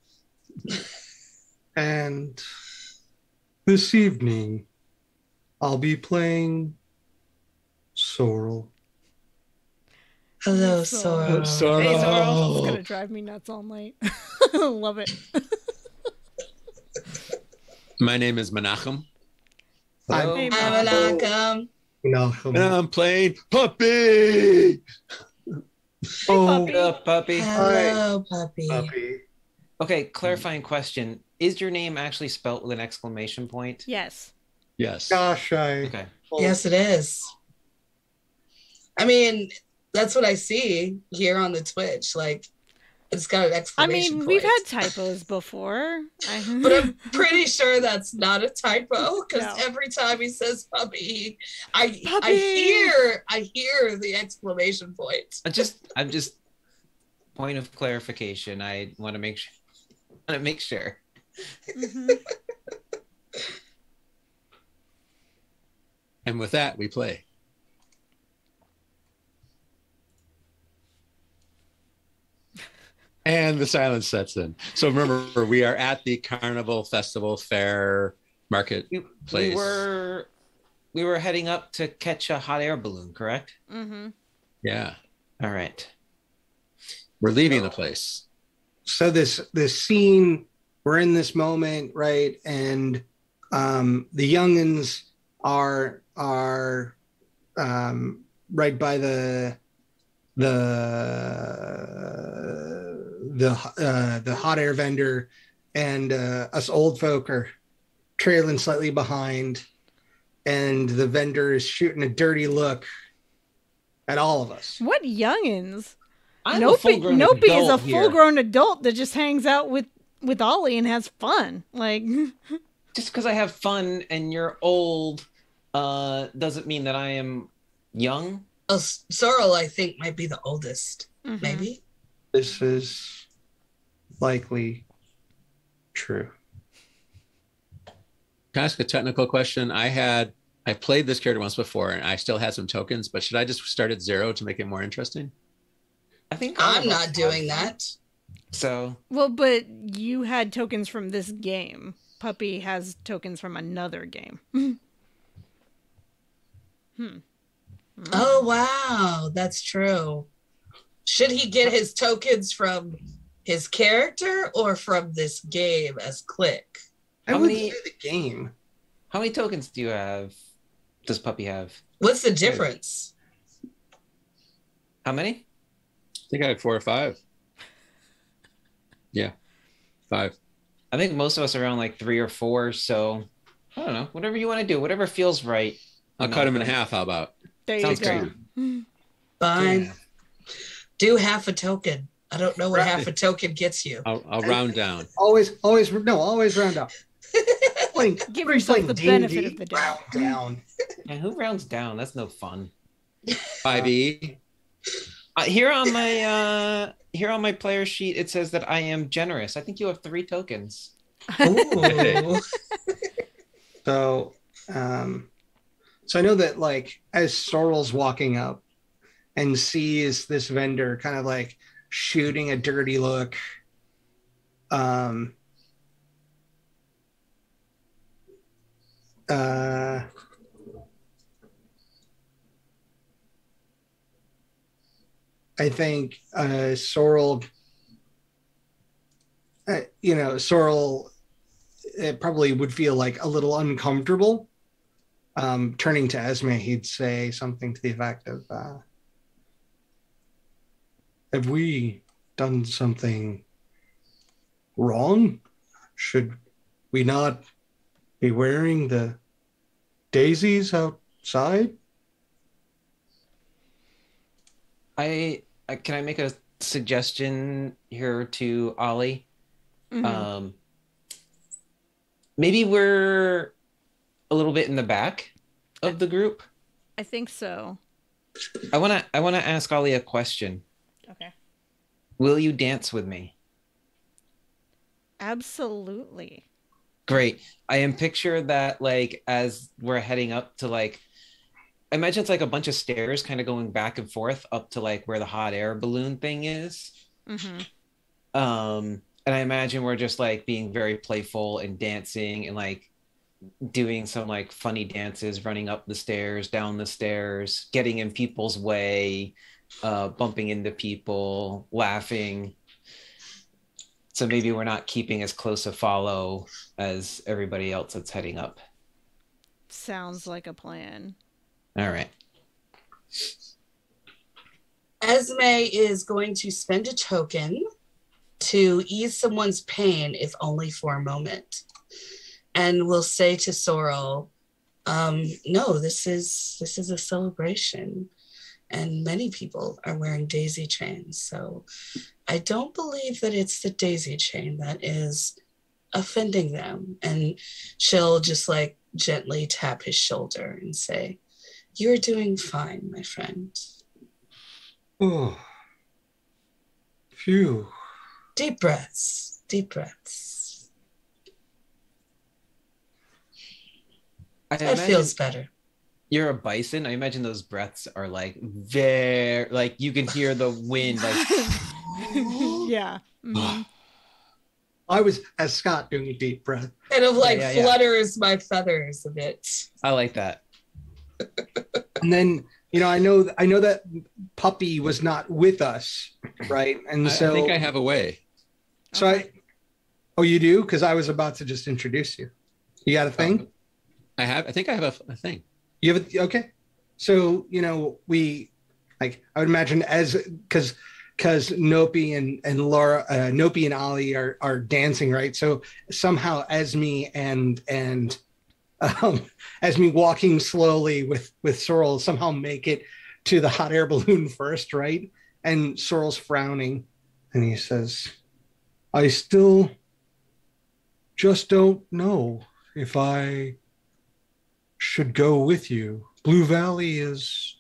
And this evening, I'll be playing Sorrel. Hello, Sorrel. Sora. Hey, Sorrel. Oh. It's gonna drive me nuts all night. Love it. My name is Menachem. Hello. Hey, Hi, welcome. No, And I'm playing Puppy. oh, Puppy. Up, puppy. Hello, puppy. puppy. Okay, clarifying question. Is your name actually spelt with an exclamation point? Yes. Yes. Gosh, Okay. Yes, it is. I mean, that's what I see here on the Twitch. Like, it's got an I exclamation mean, point. we've had typos before. But I'm pretty sure that's not a typo because No. every time he says puppy, I Puppy! hear the exclamation point. I'm just point of clarification. I want to make sure. Mhm. And with that, we play. And the silence sets in. So remember, we are at the Carnival Festival Fair Marketplace. We were heading up to catch a hot air balloon, correct? Mm-hmm. Yeah. All right. We're leaving the place. So this scene, we're in this moment, right? And the youngins are right by the hot air vendor, and us old folk are trailing slightly behind, and the vendor is shooting a dirty look at all of us. What youngins? Nope is a full-grown adult that just hangs out with Ollie and has fun. Like, just because I have fun and you're old doesn't mean that I am young. Sorrel, I think, might be the oldest. Mhm. Maybe. This is likely true. Can I ask a technical question? I played this character once before and I still had some tokens, but should I just start at 0 to make it more interesting? I think I'm not doing that. So, well, but you had tokens from this game. Puppy has tokens from another game. Oh, wow. That's true. Should he get his tokens from his character or from this game as Click? I How would many- say the game. how many tokens does Puppy have? What's the difference? How many? I think I had 4 or 5. Yeah, 5. I think most of us are around like 3 or 4. So I don't know. Whatever you want to do, whatever feels right. I'll cut him in half. How about? There Sounds you go. great. Fine. Yeah. Do half a token. I don't know what Right. half a token gets you. I'll round down. Always round up. Give yourself the benefit of the doubt. Round down. And who rounds down? That's no fun. 5e. Here on my player sheet, it says that I am generous. I think you have 3 tokens. Ooh. So I know that, like, as Sorrel's walking up and sees this vendor kind of like shooting a dirty look, I think Sorrel, Sorrel probably would feel like a little uncomfortable. Turning to Esme, he'd say something to the effect of, have we done something wrong? Should we not be wearing the daisies outside? Can I make a suggestion here to Ollie? Mhm. Maybe we're a little bit in the back of the group. I think so. I wanna ask Ollie a question. Okay. Will you dance with me? Absolutely. Great. I am picture that, like, as we're heading up to, like, I imagine it's like a bunch of stairs kind of going back and forth up to like where the hot air balloon thing is. Mm-hmm. And I imagine we're just like being very playful and dancing and like doing some like funny dances, running up the stairs, down the stairs, getting in people's way, bumping into people, laughing. So maybe we're not keeping as close a follow as everybody else that's heading up. Sounds like a plan. All right. Esme is going to spend a token to ease someone's pain, if only for a moment. And will say to Sorrel, No, this is a celebration, and many people are wearing daisy chains. So I don't believe that it's the daisy chain that is offending them. And she'll just like gently tap his shoulder and say, "You're doing fine, my friend." Oh, phew. Deep breaths, deep breaths. It feels better. You're a bison. I imagine those breaths are like very, like you can hear the wind. Like, yeah. Mm-hmm. I was, as Scott, doing a deep breath. Kind of like flutters my feathers a bit. I like that. And then, I know that Puppy was not with us, right? And so I think I have a way. So you do? Because I was about to just introduce you. You got a thing? I think I have a thing. You have okay. So we I would imagine because Nopi and Laura, Nopi and Ollie are dancing, right? So somehow Esme and Esme walking slowly with Sorrel somehow make it to the hot air balloon first, right? And Sorrel's frowning, and he says, "I still just don't know if I should go with you. Blue Valley is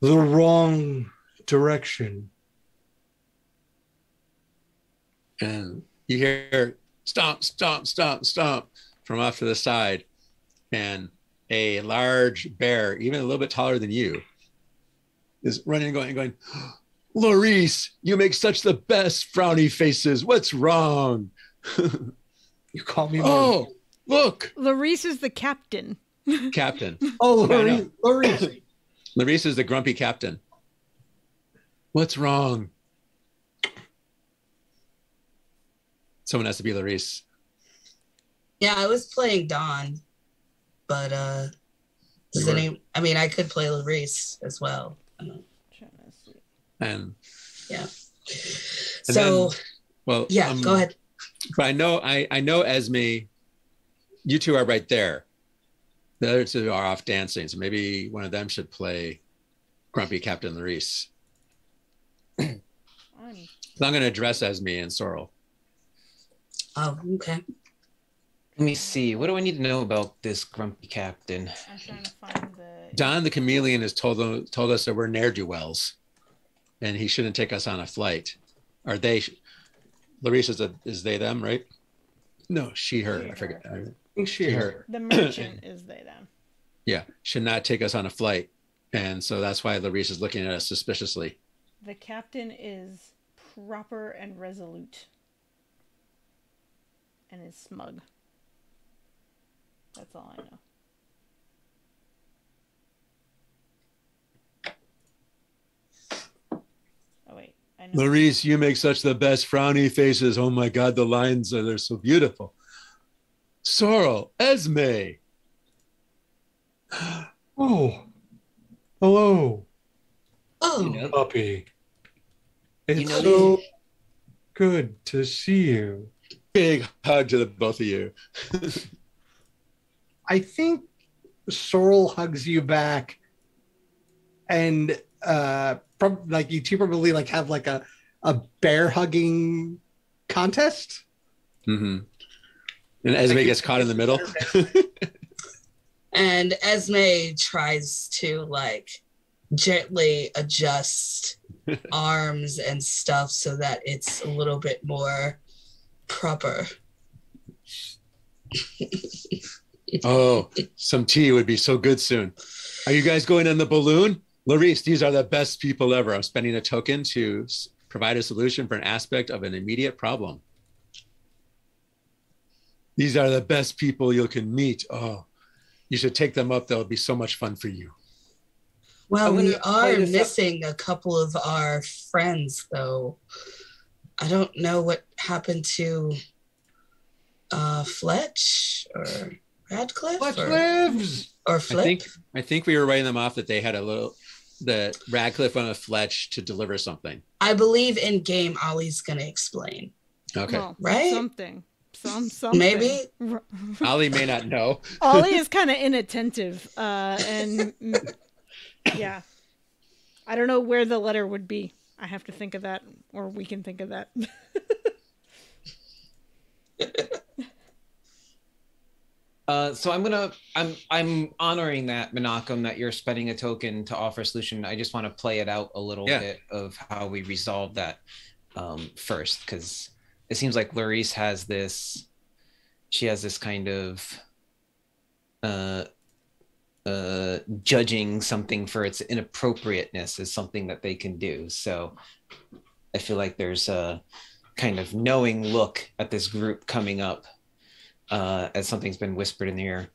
the wrong direction." And you hear stomp, stomp, stomp, stomp from off to the side. And a large bear, even a little bit taller than you, is running and going, "Larice, you make such the best frowny faces. What's wrong?" You call me Oh, look. Larice is the captain. Captain. Oh, Larice. Larice is the grumpy captain. What's wrong? Someone has to be Larice. Yeah, I was playing Dawn, but I could play Larice as well. And yeah. And so then, well, yeah, go ahead. But I know Esme, you two are right there. The other two are off dancing, so maybe one of them should play Grumpy Captain Larice. So I'm going to address Esme and Sorrel. Oh, okay. Let me see. What do I need to know about this grumpy captain? I'm trying to find the... Don the chameleon has told us that we're ne'er-do-wells, and he shouldn't take us on a flight. Are they? Larice is they them, right? No, she her. I forget. I think she her. The merchant is they them. Yeah, should not take us on a flight, and so that's why Larice is looking at us suspiciously. The captain is proper and resolute, and is smug. That's all I know. Oh wait, I know. Larice, you make such the best frowny faces. Oh my God, the lines they're so beautiful. Sorrel, Esme. Oh, hello. Oh, Puppy. It's so good to see you. Big hug to the both of you. I think Sorrel hugs you back, and you two probably have like a bear hugging contest. Mm-hmm. And Esme gets caught in the middle. And Esme tries to gently adjust arms and stuff so that it's a little bit more proper. Oh, some tea would be so good soon. Are you guys going on the balloon? Larice, these are the best people ever. I'm spending a token to provide a solution for an aspect of an immediate problem. These are the best people you can meet. Oh, you should take them up. That'll be so much fun for you. Well, we are missing a couple of our friends, though. I don't know what happened to Fletch or Radcliffe or Flip. I think we were writing them off that they had that Radcliffe went with Fletch to deliver something. I believe in game Ollie's gonna explain. Okay. Well, right? Something. something. Maybe. Ollie may not know. Ollie is kind of inattentive, and yeah, I don't know where the letter would be. I have to think of that, or we can think of that. So I'm honoring that, Menachem, that you're spending a token to offer a solution. I just want to play it out a little bit of how we resolve that first, because it seems like Larice has this. She has this kind of judging something for its inappropriateness is something that they can do. So I feel like there's a kind of knowing look at this group coming up. As something's been whispered in the ear.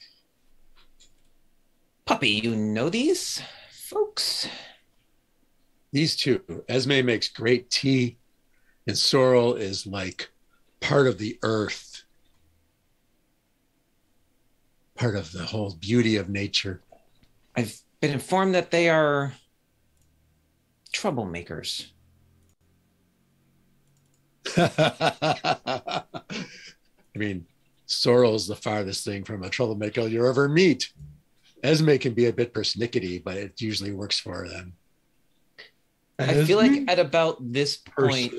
Puppy, you know these folks? These two. Esme makes great tea, and Sorrel is like part of the earth, part of the whole beauty of nature. I've been informed that they are troublemakers. I mean, Sorrel's the farthest thing from a troublemaker you'll ever meet. Esme can be a bit persnickety, but it usually works for them. I feel like at about this point,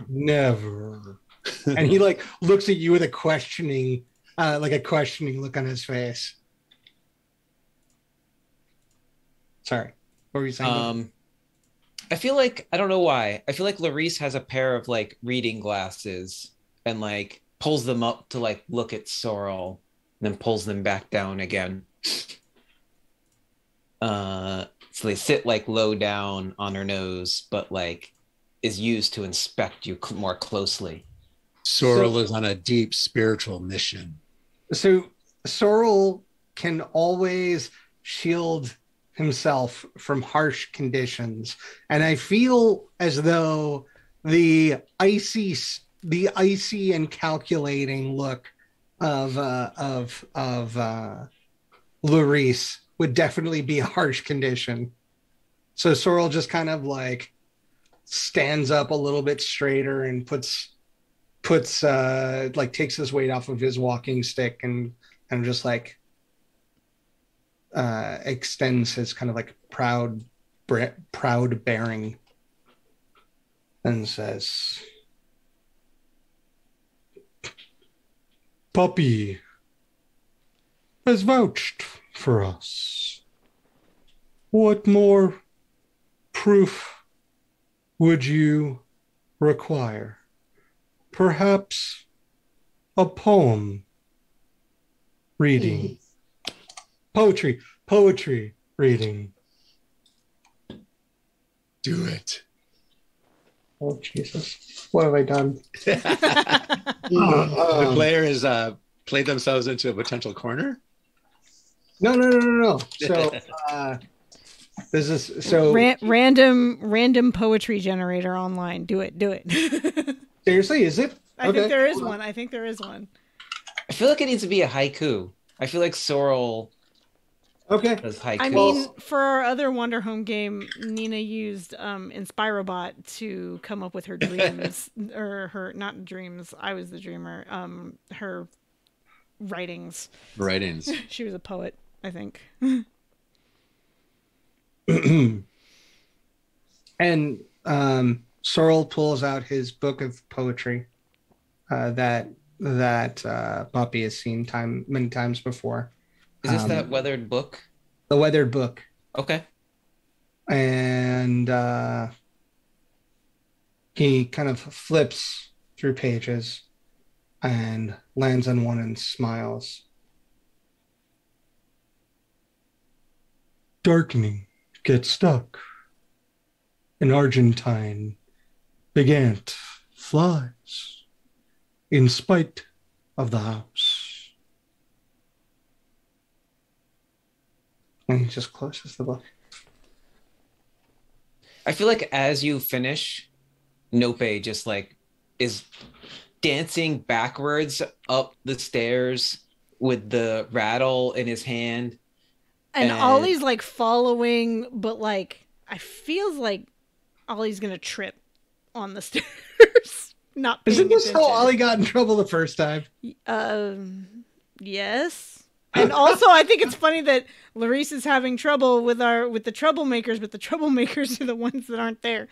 never. And he like looks at you with a questioning look on his face. Sorry, what were you saying? I feel like, I don't know why, I feel like Larice has a pair of like reading glasses and like pulls them up to like look at Sorrel, and then pulls them back down again. So they sit like low down on her nose, but like is used to inspect you more closely. Sorrel is on a deep spiritual mission. So Sorrel can always shield himself from harsh conditions, and I feel as though the icy and calculating look of Larice would definitely be a harsh condition. So Sorrel just kind of like stands up a little bit straighter and puts like takes his weight off of his walking stick and just like extends his kind of like proud bearing and says, Puppy has vouched for us. What more proof would you require? Perhaps a poem reading. Poetry reading. Do it. Oh, Jesus. What have I done? The player has played themselves into a potential corner? No. So, this is so random poetry generator online. Do it. Seriously, is it? I think there is one. I feel like it needs to be a haiku. I feel like Sorrel does haiku. I mean, for our other Wanderhome game, Nina used Inspirobot to come up with her dreams, or her, not dreams, I was the dreamer, her writings. She was a poet, I think. And Sorrel pulls out his book of poetry that Puppy has seen many times before. Is this that weathered book? The weathered book. Okay. And he kind of flips through pages and lands on one and smiles. Darkening gets stuck. An Argentine Bigant flies in spite of the house. And he just closes the book. I feel like as you finish, Nope just like is dancing backwards up the stairs with the rattle in his hand. And Ollie's like following, but like I feels like Ollie's gonna trip on the stairs. not paying Isn't this how attention. Ollie got in trouble the first time? Yes. And also, I think it's funny that Larice is having trouble with the troublemakers, but the troublemakers are the ones that aren't there.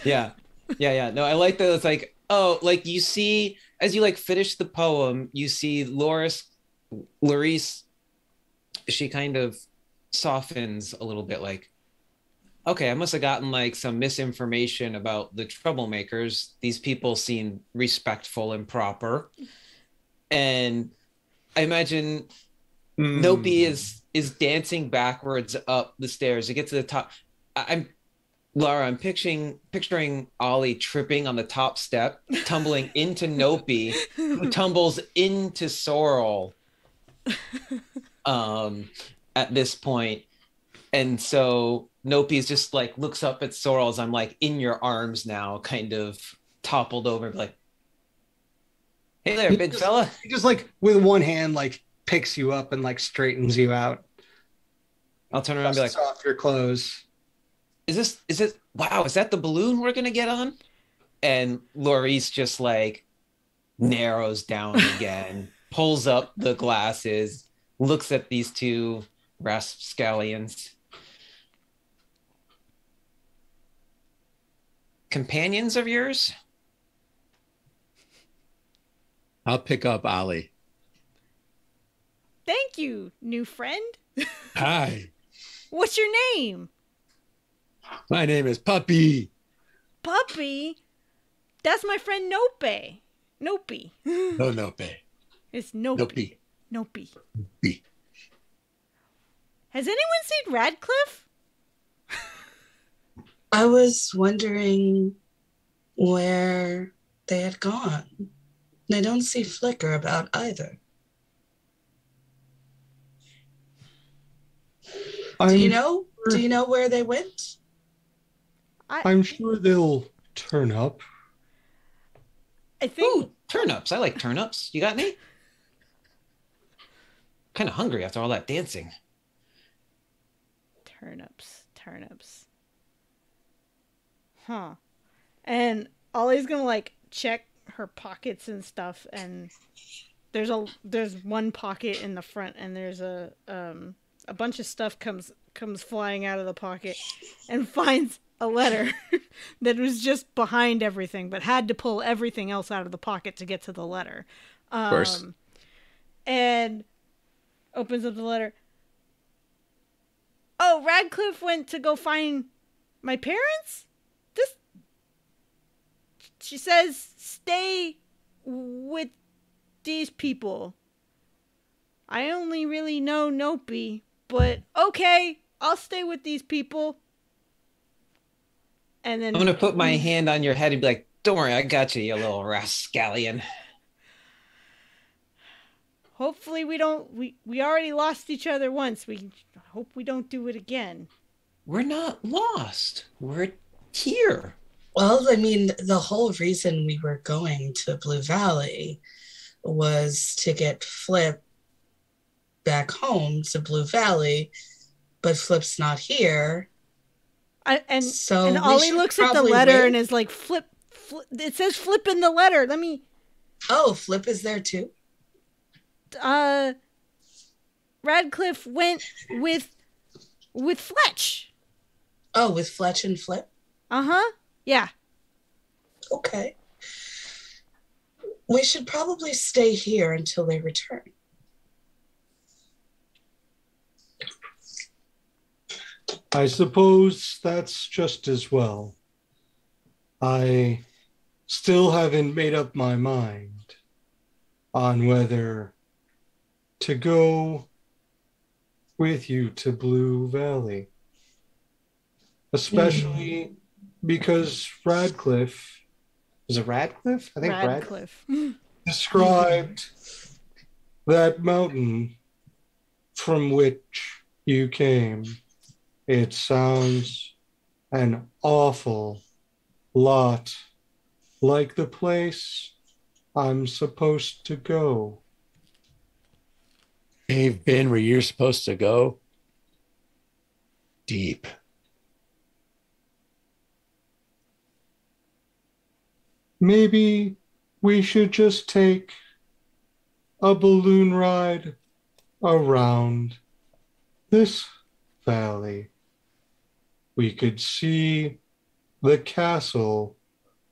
Yeah. No, I like that. It's like, oh, like you see, as you like finish the poem, you see Larice, she kind of softens a little bit, like, okay, I must have gotten like some misinformation about the troublemakers. These people seem respectful and proper. And I imagine Nopi is dancing backwards up the stairs to get to the top. I'm picturing Ollie tripping on the top step, tumbling into Nopi, who tumbles into Sorrel at this point. And so Nopi's just like looks up at Sorrel as I'm like in your arms now, kind of toppled over, like, hey there, big fella. He just like with one hand like picks you up and like straightens you out. I'll turn around and be like, off your clothes. is this wow, is that the balloon we're gonna get on? And Larice just like narrows down again, pulls up the glasses, looks at these two rapscallions. Companions of yours? I'll pick up Ollie. Thank you, new friend. Hi, What's your name? my name is Puppy. Puppy? That's my friend Nope. Nopey. No, Nope. It's Nope. Nopey. Nopey. Be. Has anyone seen Radcliffe? I was wondering where they had gone. I don't see Flicker about either. Do you know where they went? I'm sure they'll turn up. I think. Ooh, turnips. I like turnips. You got any? Kind of hungry after all that dancing. Turnips. Huh. And Ollie's gonna like check her pockets and stuff, and there's one pocket in the front, and there's a bunch of stuff comes flying out of the pocket, and finds a letter that was just behind everything, but had to pull everything else out of the pocket to get to the letter. Of course. And opens up the letter. Oh, Radcliffe went to go find my parents? She says, stay with these people. I only really know Nopey, but okay, I'll stay with these people. And then I'm going to put my hand on your head and be like, don't worry, I got you, you little rascallion. Hopefully we already lost each other once. We hope we don't do it again. We're not lost. We're here. Well, I mean, the whole reason we were going to Blue Valley was to get Flip back home to Blue Valley, but Flip's not here. And So Ollie looks at the letter and is like, Flip. It says Flip in the letter. Let me. Oh, Flip is there too? Radcliffe went with Fletch. Oh, with Fletch and Flip? Uh-huh. Yeah. Okay. We should probably stay here until they return. I suppose that's just as well. I still haven't made up my mind on whether to go with you to Blue Valley. Especially because Radcliffe, is it Radcliffe? I think Radcliffe. described that mountain from which you came. It sounds an awful lot like the place I'm supposed to go. They've been where you're supposed to go. Deep. maybe we should just take a balloon ride around this valley. We could see the castle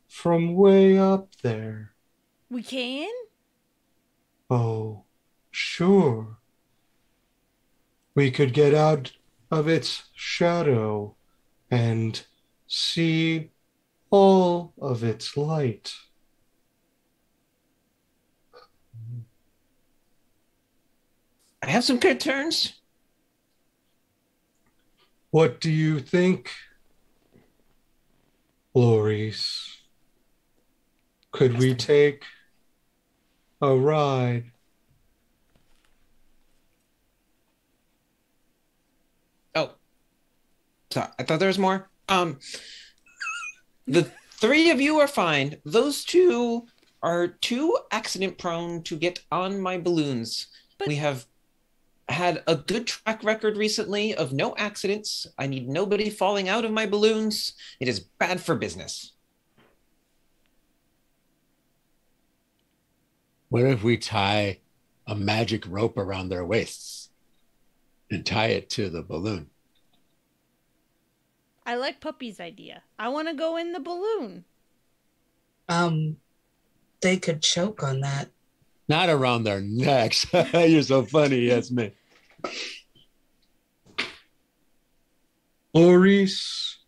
from way up there. We can? Oh, sure. We could get out of its shadow and see all of its light. I have some concerns. What do you think, Loris? Could we take a ride? Oh, sorry. I thought there was more. The three of you are fine. Those two are too accident prone to get on my balloons. We have had a good track record recently of no accidents. I need nobody falling out of my balloons. It is bad for business. What if we tie a magic rope around their waists and tie it to the balloon? I like Puppy's idea. I want to go in the balloon. They could choke on that. Not around their necks. You're so funny, yes, me. Loris,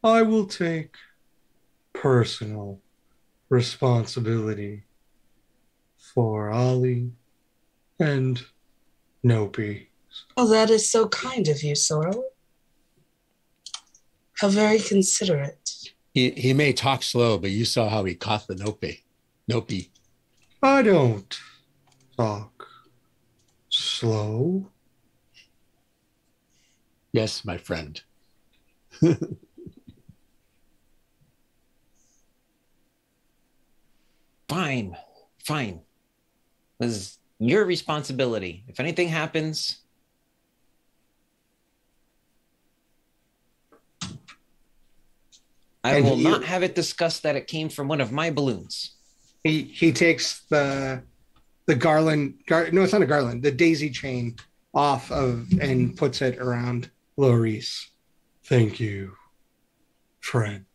I will take personal responsibility for Ollie and Nopi. Oh, that is so kind of you, Sorrel. How very considerate. He may talk slow, but you saw how he caught the Nopi. I don't talk slow. Yes, my friend. Fine. This is your responsibility. If anything happens, I will not have it discussed that it came from one of my balloons. He takes the garland. No, it's not a garland. The daisy chain off of and puts it around Loris. Thank you, friend.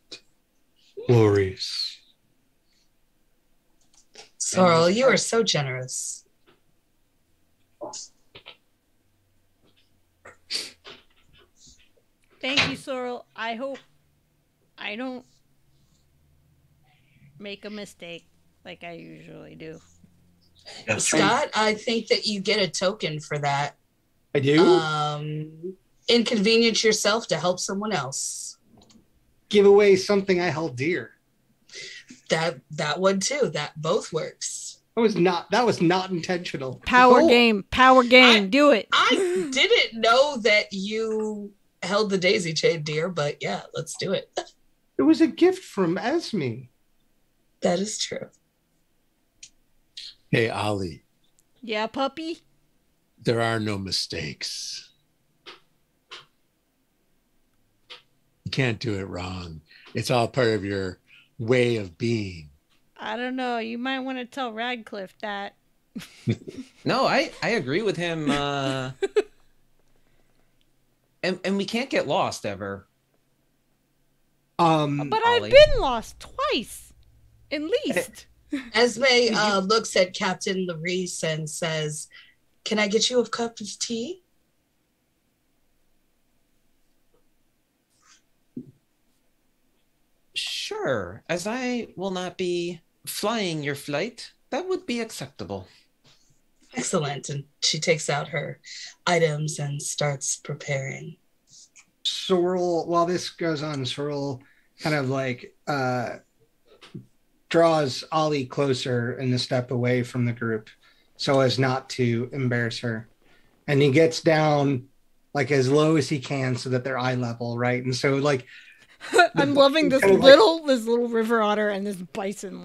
Loris. Sorrel, you are so generous. Thank you, Sorrel. I hope I don't make a mistake like I usually do. Scott, I think that you get a token for that. I do? Inconvenience yourself to help someone else. Give away something I held dear. That one too. That both works. That was not intentional. Power game. Do it. I didn't know that you held the daisy chain dear, but yeah, let's do it. It was a gift from Esme. That is true. Hey, Ollie. Yeah, puppy? There are no mistakes. You can't do it wrong. It's all part of your way of being. I don't know. You might want to tell Radcliffe that. No, I agree with him. And we can't get lost ever. But I've been lost twice, at least. Esme looks at Captain Larice and says, "Can I get you a cup of tea?" Sure. As I will not be flying your flight, that would be acceptable. Excellent. And she takes out her items and starts preparing. Sorrel, while this goes on, Sorrel kind of draws Ollie closer and a step away from the group so as not to embarrass her. And he gets down as low as he can so that they're eye level, right? And so I'm loving this little river otter and this bison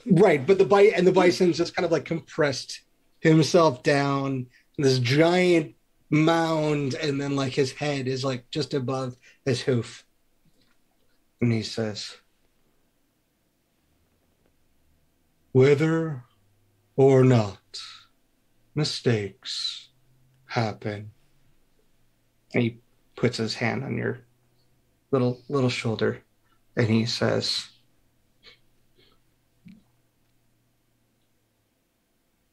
right, but the bison's just kind of compressed himself down in this giant mound, and then his head is just above his hoof. And he says, Whether or not mistakes happen. And he puts his hand on your little shoulder, and he says,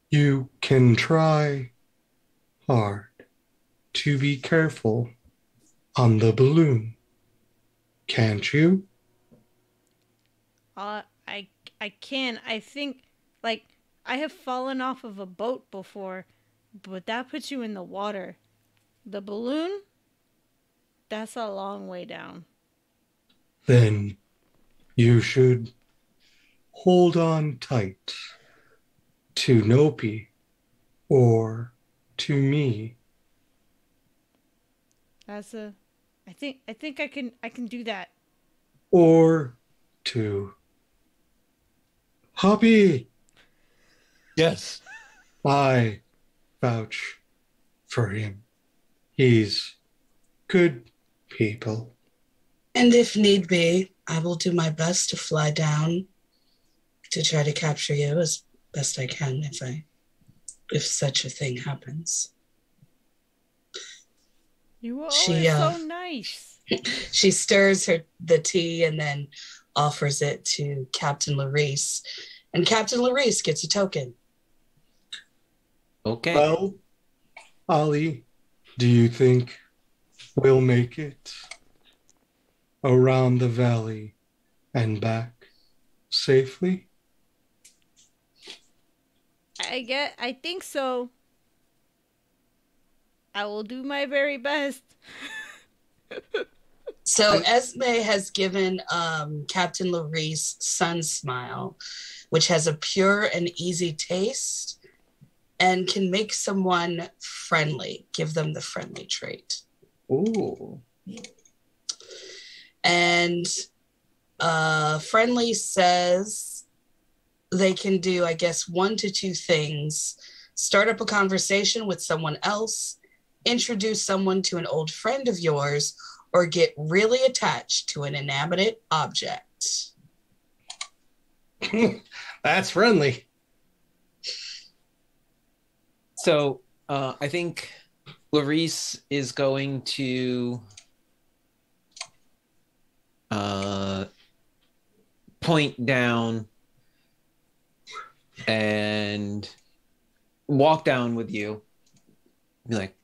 You can try hard to be careful on the balloon, can't you? I can. I think, like, I have fallen off of a boat before, but that puts you in the water. The balloon, that's a long way down. Then you should hold on tight to Nopi or to me. That's a. I think I can do that. Or to Hoppy. Yes. I vouch for him. He's good people. And if need be, I will do my best to fly down to try to capture you as best I can if such a thing happens. You were always so nice. She stirs the tea and then offers it to Captain Larice. And Captain Larice gets a token. Okay. Well, Ollie, do you think we'll make it around the valley and back safely? I think so. I will do my very best. So Esme has given Captain Larice Sun Smile, which has a pure and easy taste and can make someone friendly, give them the friendly trait. ooh. And Friendly says they can do, I guess, 1 to 2 things. Start up a conversation with someone else, introduce someone to an old friend of yours, or get really attached to an inanimate object. That's friendly. So I think Larice is going to point down and walk down with you. Be like,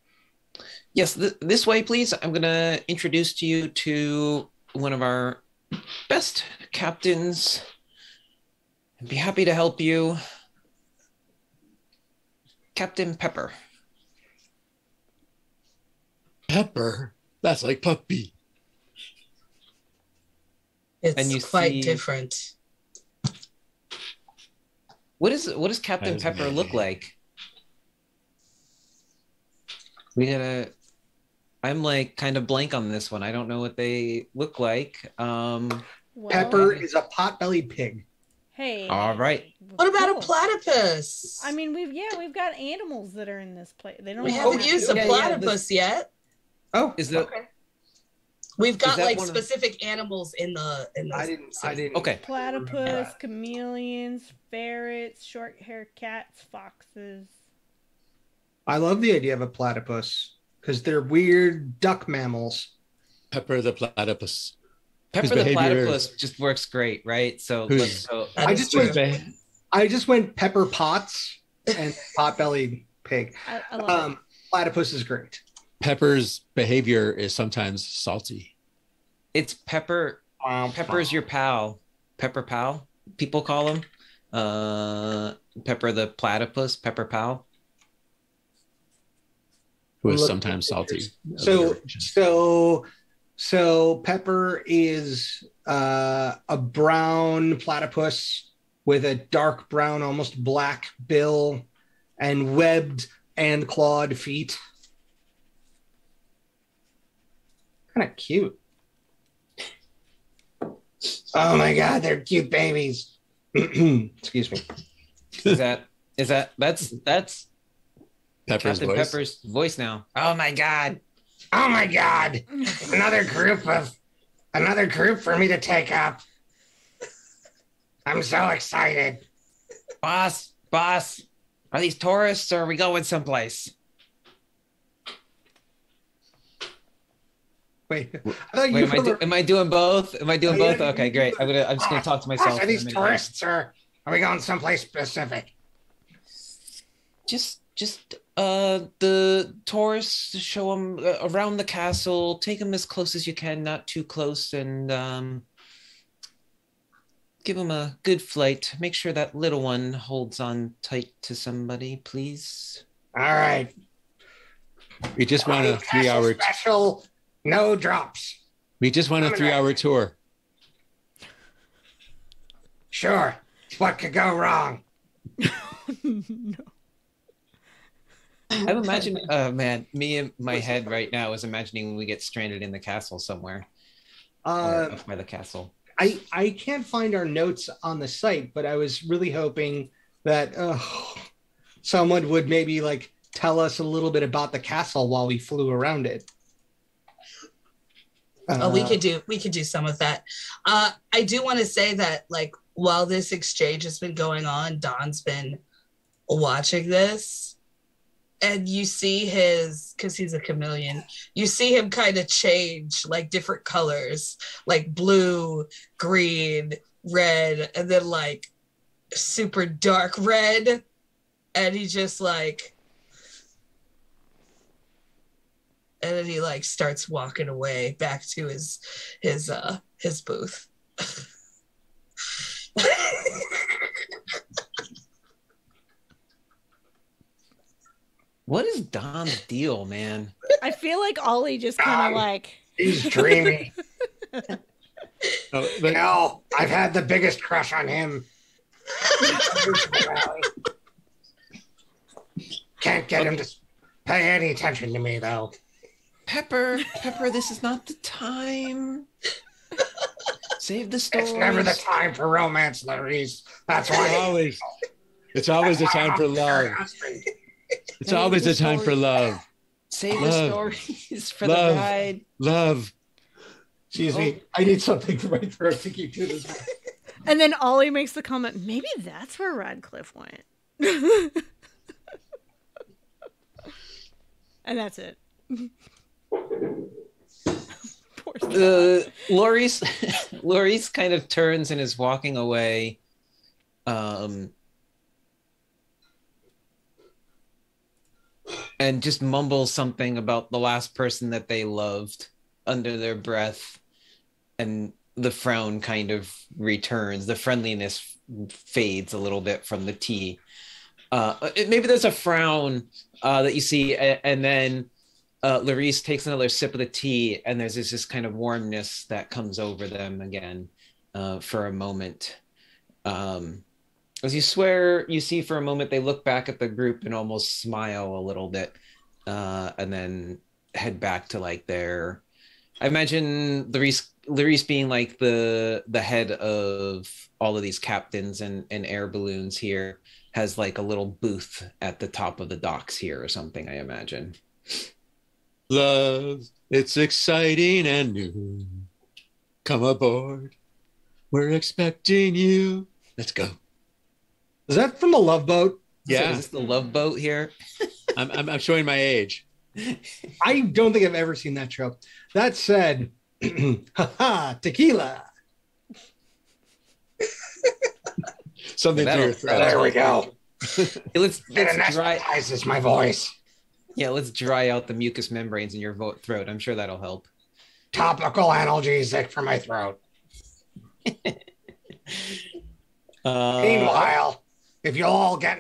yes, this way, please. I'm going to introduce you to one of our best captains. I'd be happy to help you. Captain Pepper. Pepper? That's like puppy. It's quite different. What does Captain Pepper look like? I'm like kind of blank on this one. I don't know what they look like. Pepper is a pot-bellied pig. Hey. All right. What about a platypus? I mean, we've got animals that are in this place. They don't. We haven't used a platypus yet. Oh, is that okay? We've got like specific animals in the. I didn't. Okay. Platypus, chameleons, ferrets, short-haired cats, foxes. I love the idea of a platypus because they're weird duck mammals. Pepper the platypus. Pepper the platypus just works great, right? So I just went Pepper Potts and pot-bellied pig. I love it. Platypus is great. Pepper's behavior is sometimes salty. It's Pepper. Pepper's your pal. Pepper pal, people call him. Pepper the platypus, Pepper pal. Who is sometimes salty. So Pepper is a brown platypus with a dark brown, almost black bill and webbed and clawed feet. Kind of cute. Oh my God, they're cute babies. Excuse me. That's Pepper's Captain voice. Pepper's voice now. Oh my God. Oh my God. Another group for me to take up. I'm so excited. Boss, are these tourists or are we going someplace? Wait, I thought Wait, you am I doing both? Am I doing both? yeah, Okay, great. I'm just gonna talk to myself. Are these tourists or are we going someplace specific? Just the tourists, show them around the castle, take them as close as you can, not too close, and give them a good flight. Make sure that little one holds on tight to somebody, please. All right. We just want a 3-hour special, no drops. We just want a 3-hour tour. Sure. What could go wrong? No. I'm imagining, man, me in my head right now is imagining we get stranded in the castle somewhere. Up by the castle. I can't find our notes on the site, but I was really hoping that someone would maybe like tell us a little bit about the castle while we flew around it. We could do some of that. I do want to say that like while this exchange has been going on, Don's been watching this. And you see because he's a chameleon, you see him kind of change like different colors, like blue, green, red, and then like super dark red. And he just like, and then he like starts walking away back to his booth. What is Don's deal, man? I feel like Ollie just kind of like... He's dreamy. Oh, but, No, I've had the biggest crush on him. Can't get him to pay any attention to me, though. Pepper, this is not the time. Save the story. It's never the time for romance, Larry's. That's why. It's always the time for love. It's always the time for love. Save the stories for the ride. Love. Excuse me. I need something for my throat to keep doing this. And then Ollie makes the comment, maybe that's where Radcliffe went. And that's it. Laurice kind of turns and is walking away. And just mumbles something about the last person that they loved under their breath. And the frown kind of returns. The friendliness fades a little bit from the tea. Maybe there's a frown that you see, and then Laurice takes another sip of the tea, and there's this kind of warmness that comes over them again for a moment. As you swear, you see for a moment, they look back at the group and almost smile a little bit, and then head back to like their... I imagine Laurice being like the head of all of these captains and air balloons here, has like a little booth at the top of the docks here or something, I imagine. Love, it's exciting and new. Come aboard. We're expecting you. Let's go. Is that from the Love Boat? Yeah. So is this the Love Boat here? I'm showing my age. I don't think I've ever seen that show. That said, tequila. Something for your throat. There we go. Let's dry. This my voice. Yeah, let's dry out the mucous membranes in your throat. I'm sure that'll help. Topical analgesic for my throat. Meanwhile, if you all get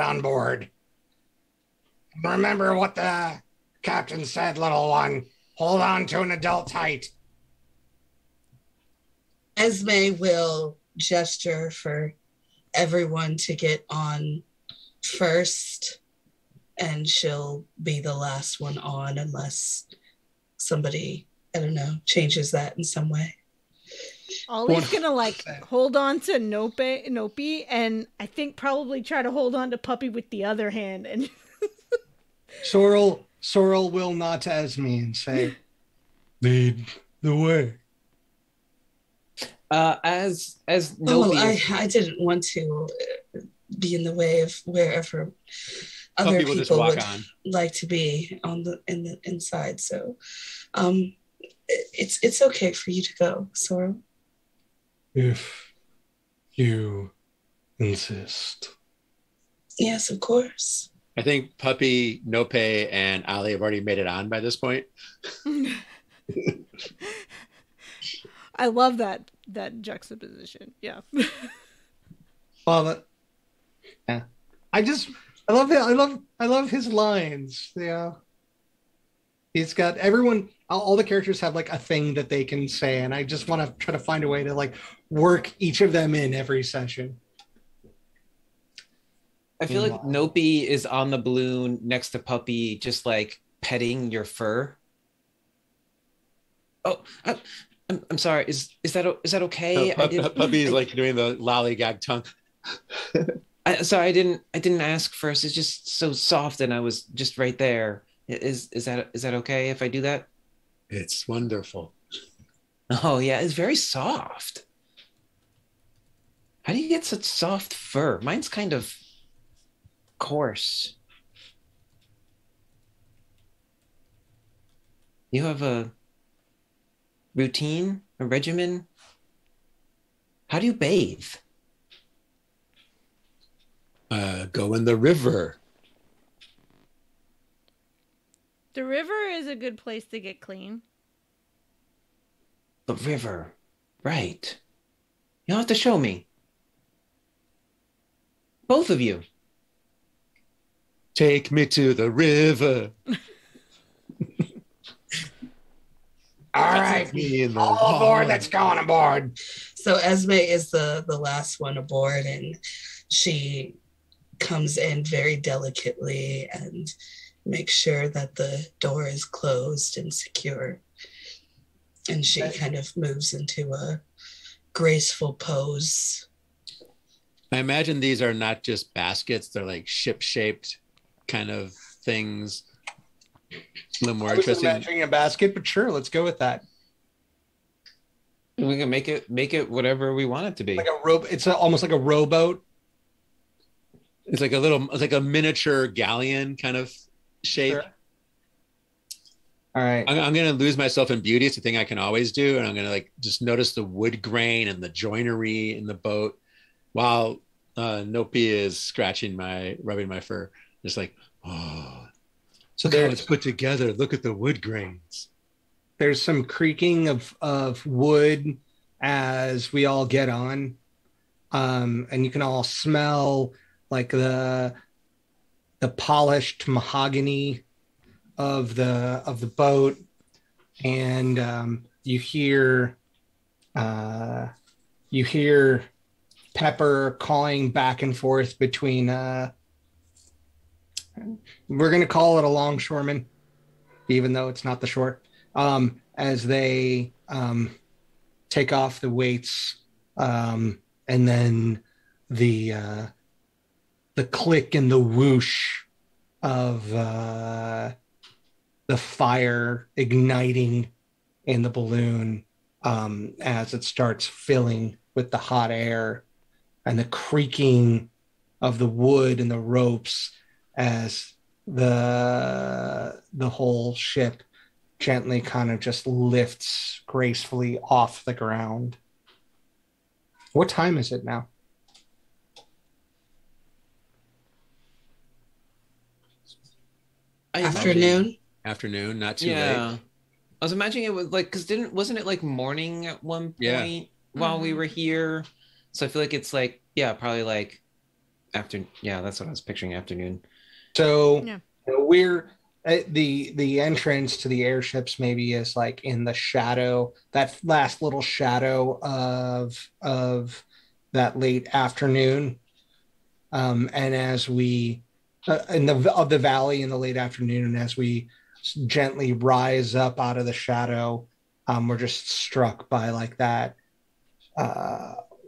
on board, remember what the captain said, little one. Hold on to an adult tight. Esme will gesture for everyone to get on first, and she'll be the last one on unless somebody, I don't know, changes that in some way. Ollie's gonna like hold on to Nope, and I think probably try to hold on to Puppy with the other hand. And Sorrel will nod to Esme and say, Lead the way. As Nope, I didn't want to be in the way of wherever other People just people walk would on. like to be in the inside. So it's okay for you to go, Sora. If you insist. Yes, of course. I think Puppy, Nope, and Ali have already made it on by this point. I love that juxtaposition. Yeah. Love it. Yeah. I love it. I love his lines. Yeah. He's got everyone, all the characters have like a thing that they can say, and I just want to try to find a way to like work each of them in every session. I feel like Nope is on the balloon next to Puppy, just like petting your fur. Oh, I'm sorry. Is that okay? Puppy's like doing the lollygag tongue. Sorry, I didn't ask first. It's just so soft, and I was just right there. Is that okay if I do that? It's wonderful. Oh yeah, it's very soft. How do you get such soft fur? Mine's kind of coarse. You have a routine, a regimen? How do you bathe? Go in the river. The river is a good place to get clean. The river, right. You'll have to show me. Both of you. Take me to the river. All right. All aboard. Let's go on aboard. So Esme is the last one aboard, and she comes in very delicately and makes sure that the door is closed and secure. And she kind of moves into a graceful pose. I imagine these are not just baskets, they're like ship-shaped kind of things. A little more interesting. Imagining a basket, but sure, let's go with that. We can make it whatever we want it to be. Like a rope. It's almost like a rowboat. It's like a miniature galleon kind of shape. Sure. All right. I'm going to lose myself in beauty. It's a thing I can always do. And I'm going to like just notice the wood grain and the joinery in the boat while Nope is rubbing my fur. Just like, oh, so there it's put together. Look at the wood grains. There's some creaking of wood as we all get on. And you can all smell like the polished mahogany of the boat, and you hear Pepper calling back and forth between we're going to call it a longshoreman, even though it's not the shore, as they take off the weights, and then the click and the whoosh of the fire igniting in the balloon as it starts filling with the hot air, and the creaking of the wood and the ropes as the whole ship gently kind of just lifts gracefully off the ground. What time is it now? Afternoon, not too late. I was imagining it was like, because wasn't it like morning at one point while we were here? So I feel like it's like, probably like after. Yeah, that's what I was picturing, afternoon. So we're the entrance to the airships maybe is like in the shadow, that last little shadow of that late afternoon, and as we of the valley in the late afternoon, and as we gently rise up out of the shadow, we're just struck by like that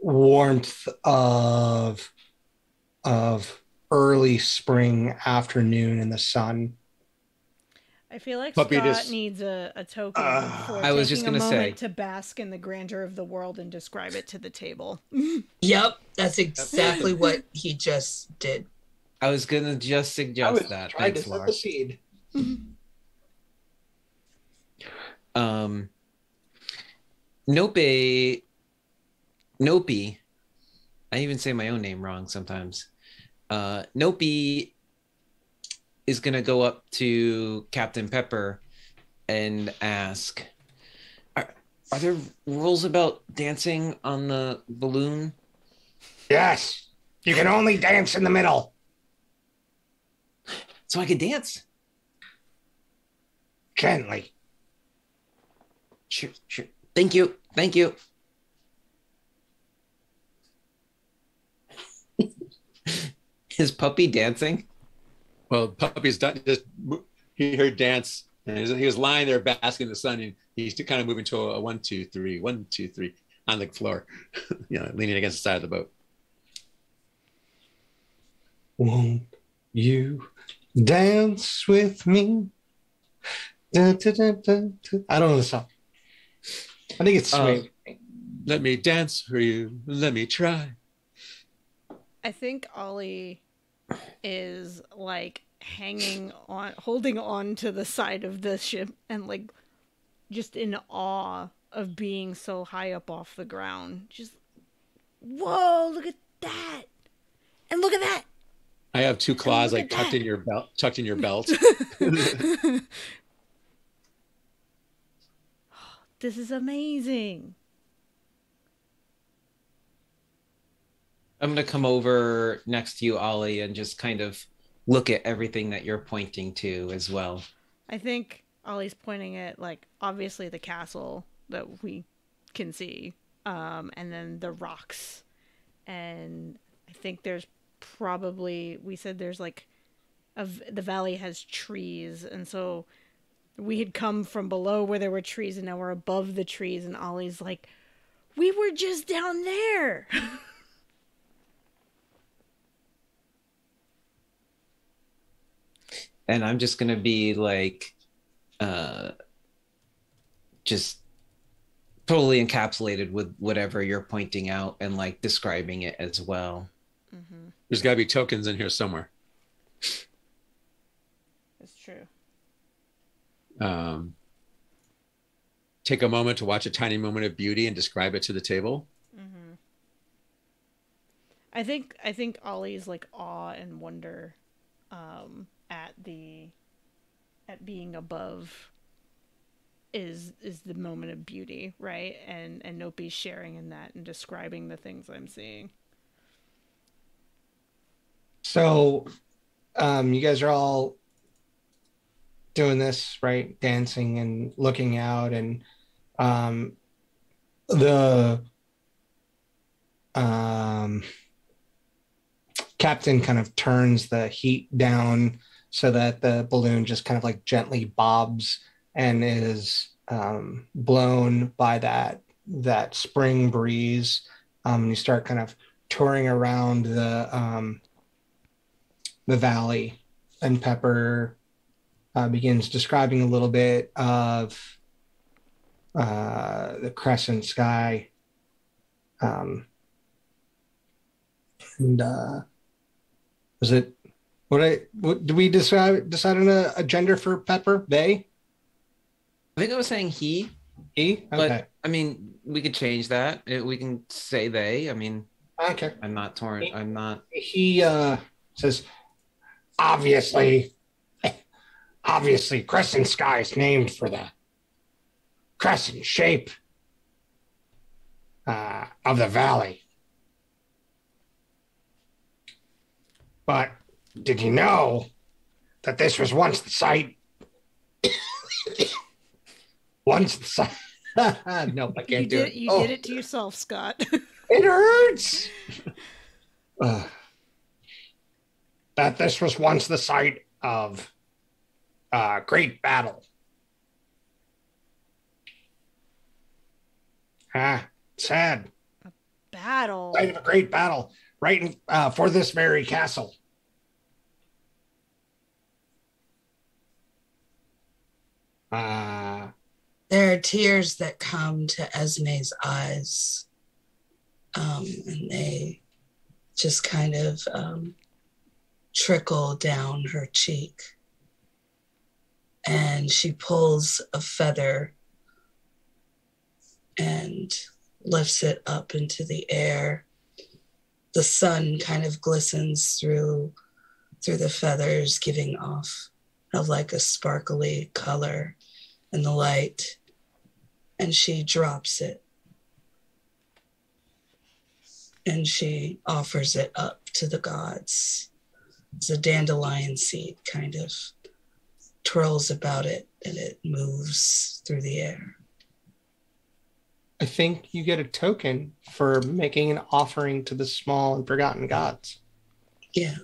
warmth of early spring afternoon in the sun. I feel like Puppy Scott just- needs a token for I was just taking a gonna moment say. to bask in the grandeur of the world and describe it to the table. Yep, that's exactly what he just did. I was gonna just I suggest was that. trying Thanks, to set Laura. the seed. Nope. Nope. I even say my own name wrong sometimes. Nope is gonna go up to Captain Pepper and ask, are there rules about dancing on the balloon? Yes. You can only dance in the middle. So I could dance? Gently. Sure. Thank you. Is Puppy dancing? Well, Puppy's done. He heard dance, and he was lying there basking in the sun, and he's kind of moving to a 1, 2, 3, 1, 2, 3 on the floor, leaning against the side of the boat. Won't you dance with me? Da, da, da, da, da. I don't know the song. I think it's swing. Let me dance for you. Let me try. I think Ollie is like holding on to the side of the ship and like just in awe of being so high up off the ground. Just, whoa, look at that. And look at that. I have 2 claws look like at tucked that. in your belt. This is amazing. I'm gonna come over next to you, Ollie, and just kind of look at everything that you're pointing to as well. I think Ollie's pointing at, like, obviously the castle that we can see, and then the rocks. And I think there's probably, we said there's like, the valley has trees, and so we had come from below where there were trees, and now we're above the trees, and Ollie's like, we were just down there. And I'm just gonna be like, just totally encapsulated with whatever you're pointing out and like describing it as well. Mm-hmm. There's got to be tokens in here somewhere. It's true. Take a moment to watch a tiny moment of beauty and describe it to the table. Mm-hmm. I think Ollie's like awe and wonder at being above is the moment of beauty, right? And Nope's sharing in that and describing the things I'm seeing. So, you guys are all doing this, right? Dancing and looking out, and the captain kind of turns the heat down so that the balloon just kind of like gently bobs and is blown by that spring breeze. And you start kind of touring around the valley, and Pepper begins describing a little bit of the crescent sky. And was it what did we decide on a gender for Pepper? They? I think I was saying he, He? but Okay. I mean, we could change that. We can say they. I mean, Okay. I'm not torn. I'm not. He says, obviously, crescent sky is named for the crescent shape of the valley. But did you know that this was once the site? No, I can't do it. You did it to yourself, Scott. It hurts. That this was once the site of a great battle. Sad. Battle. Site of a great battle, right in, for this very castle. There are tears that come to Esme's eyes, and they just kind of trickle down her cheek. And she pulls a feather and lifts it up into the air. The sun kind of glistens through the feathers, giving off like a sparkly color in the light. And she drops it. And she offers it up to the gods. It's a dandelion seed, kind of twirls about it, and it moves through the air. I think you get a token for making an offering to the small and forgotten gods. Yeah.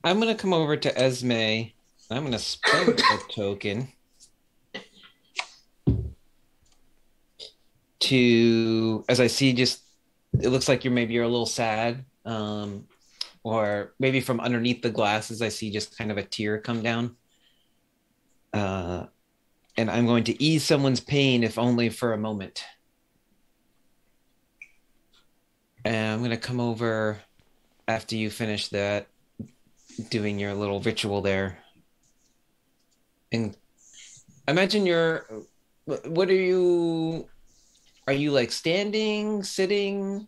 I'm going to come over to Esme. I'm going to spend a token to, as I see, just, it looks like you're a little sad. Or maybe from underneath the glasses, I see just kind of a tear come down. And I'm going to ease someone's pain, if only for a moment. And I'm going to come over after you finish that, doing your little ritual there. And imagine what are you like standing, sitting?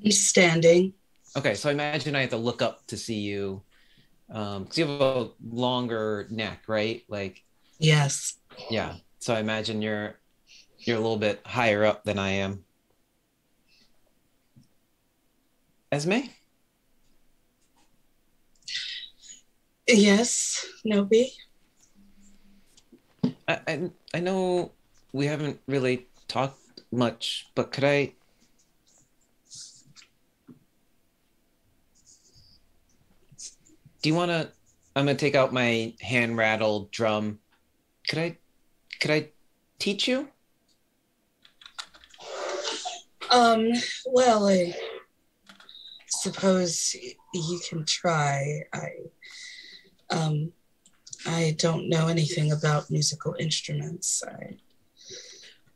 I'm standing. Okay, so I imagine I have to look up to see you. Because you have a longer neck, right? Like, yes. Yeah. So I imagine you're a little bit higher up than I am. Esme? Yes, Nobi. I know we haven't really talked much, but could I? Do you want to? I'm gonna take out my hand rattled drum. Could I teach you? Well, I suppose you can try. I don't know anything about musical instruments.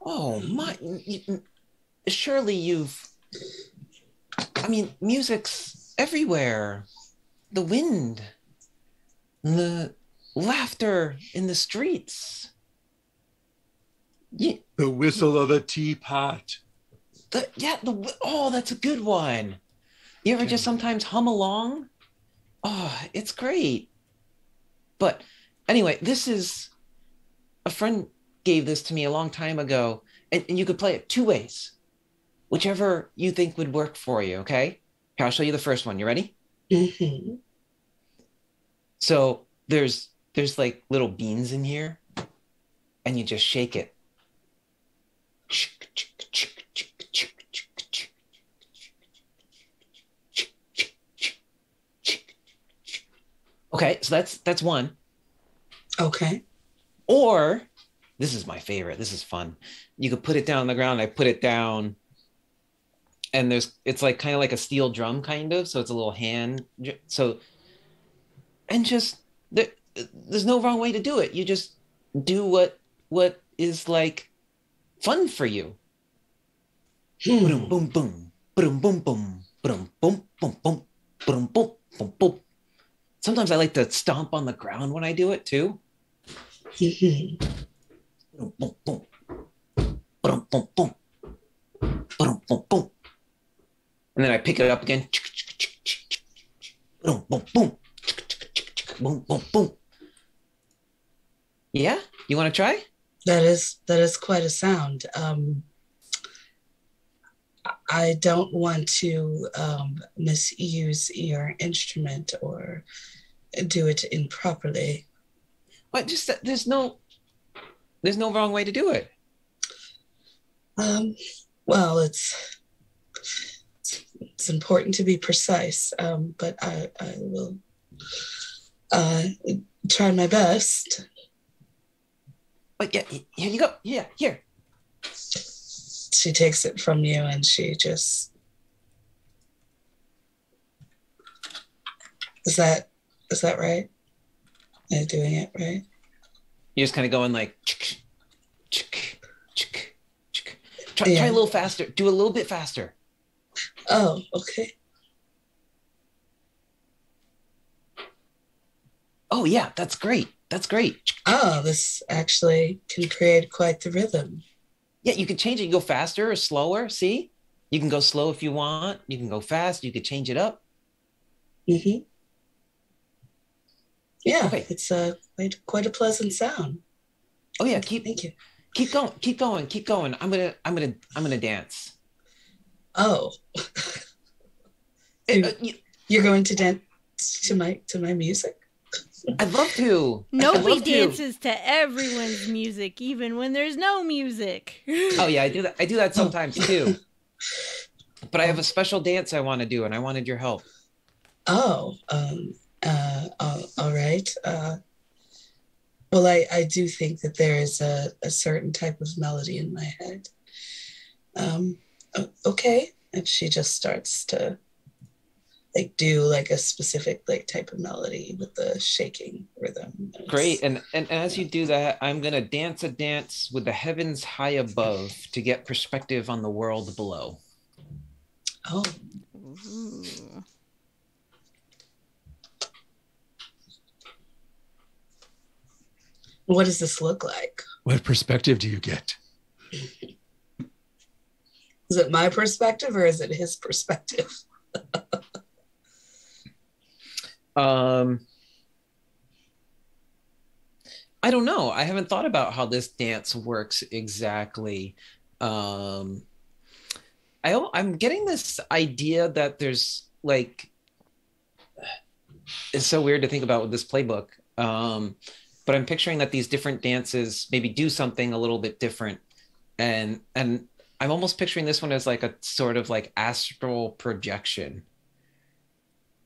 Oh my! Surely music's everywhere. The wind, the laughter in the streets. The whistle of a teapot. That's a good one. You ever just sometimes hum along? Oh, it's great. But anyway, this is a friend gave this to me a long time ago, and you could play it two ways, whichever you think would work for you. Okay, here, I'll show you the first one. You ready? Mm-hmm. So there's like little beans in here, and you just shake it. Okay, so that's one. Okay. Or this is my favorite. This is fun. You could put it down on the ground. I put it down, and it's like kind of like a steel drum, kind of. So it's a little hand. So, and just there's no wrong way to do it. You just do what is like fun for you. Boom, boom, boom, boom, boom, boom, boom, boom, boom, boom, boom, boom, boom, boom. Sometimes I like to stomp on the ground when I do it too. Boom, boom, boom, boom, boom, boom, boom, boom, boom, and then I pick it up again. Boom, boom, boom, boom, boom, boom. Yeah, you want to try? That is quite a sound. I don't want to misuse your instrument or do it improperly. But just there's no wrong way to do it. Well, it's important to be precise, but I will try my best. But yeah, here you go. Yeah, here. She takes it from you and she just... Is that right? Am I doing it right? You're just kind of going like, try Yeah. a little faster. Do a little bit faster. Oh, okay. Oh yeah, that's great. That's great. Oh, this actually can create quite the rhythm. Yeah, you can change it. You go faster or slower. See, you can go slow if you want. You can go fast. You could change it up. Mm-hmm. Yeah, Okay. it's quite a pleasant sound. Oh yeah, Thank you. keep going. I'm gonna dance. Oh, you're going to dance to my music? I'd love to. Nobody dances to everyone's music, even when there's no music. Oh yeah, I do that. I do that sometimes too. But I have a special dance I want to do, and I wanted your help. Oh, all right. Well, I do think that there is a certain type of melody in my head. Okay. And she just starts to like do like a specific like type of melody with the shaking rhythm. Great. And as you do that, I'm gonna dance a dance with the heavens high above to get perspective on the world below. Oh. Ooh. What does this look like? What perspective do you get? Is it my perspective or is it his perspective? I don't know. I haven't thought about how this dance works exactly. I'm getting this idea that there's like, it's so weird to think about with this playbook. But I'm picturing that these different dances maybe do something a little bit different. And I'm almost picturing this one as like a sort of like astral projection.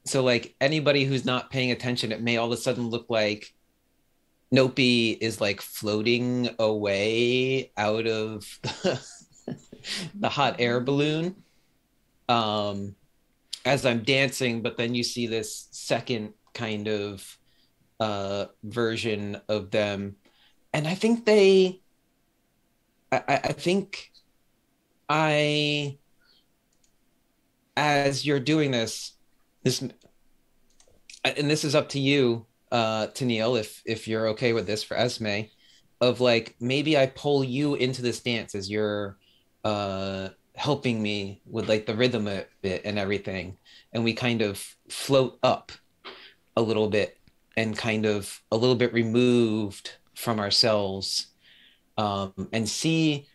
So like anybody who's not paying attention, it may all of a sudden look like Nopi is like floating away out of the hot air balloon as I'm dancing, but then you see this second kind of version of them. And I think as you're doing this, and this is up to you, Tennille, if you're okay with this for Esme, of like maybe I pull you into this dance as you're helping me with like the rhythm of it and everything, and we kind of float up a little bit and kind of a little bit removed from ourselves, and see.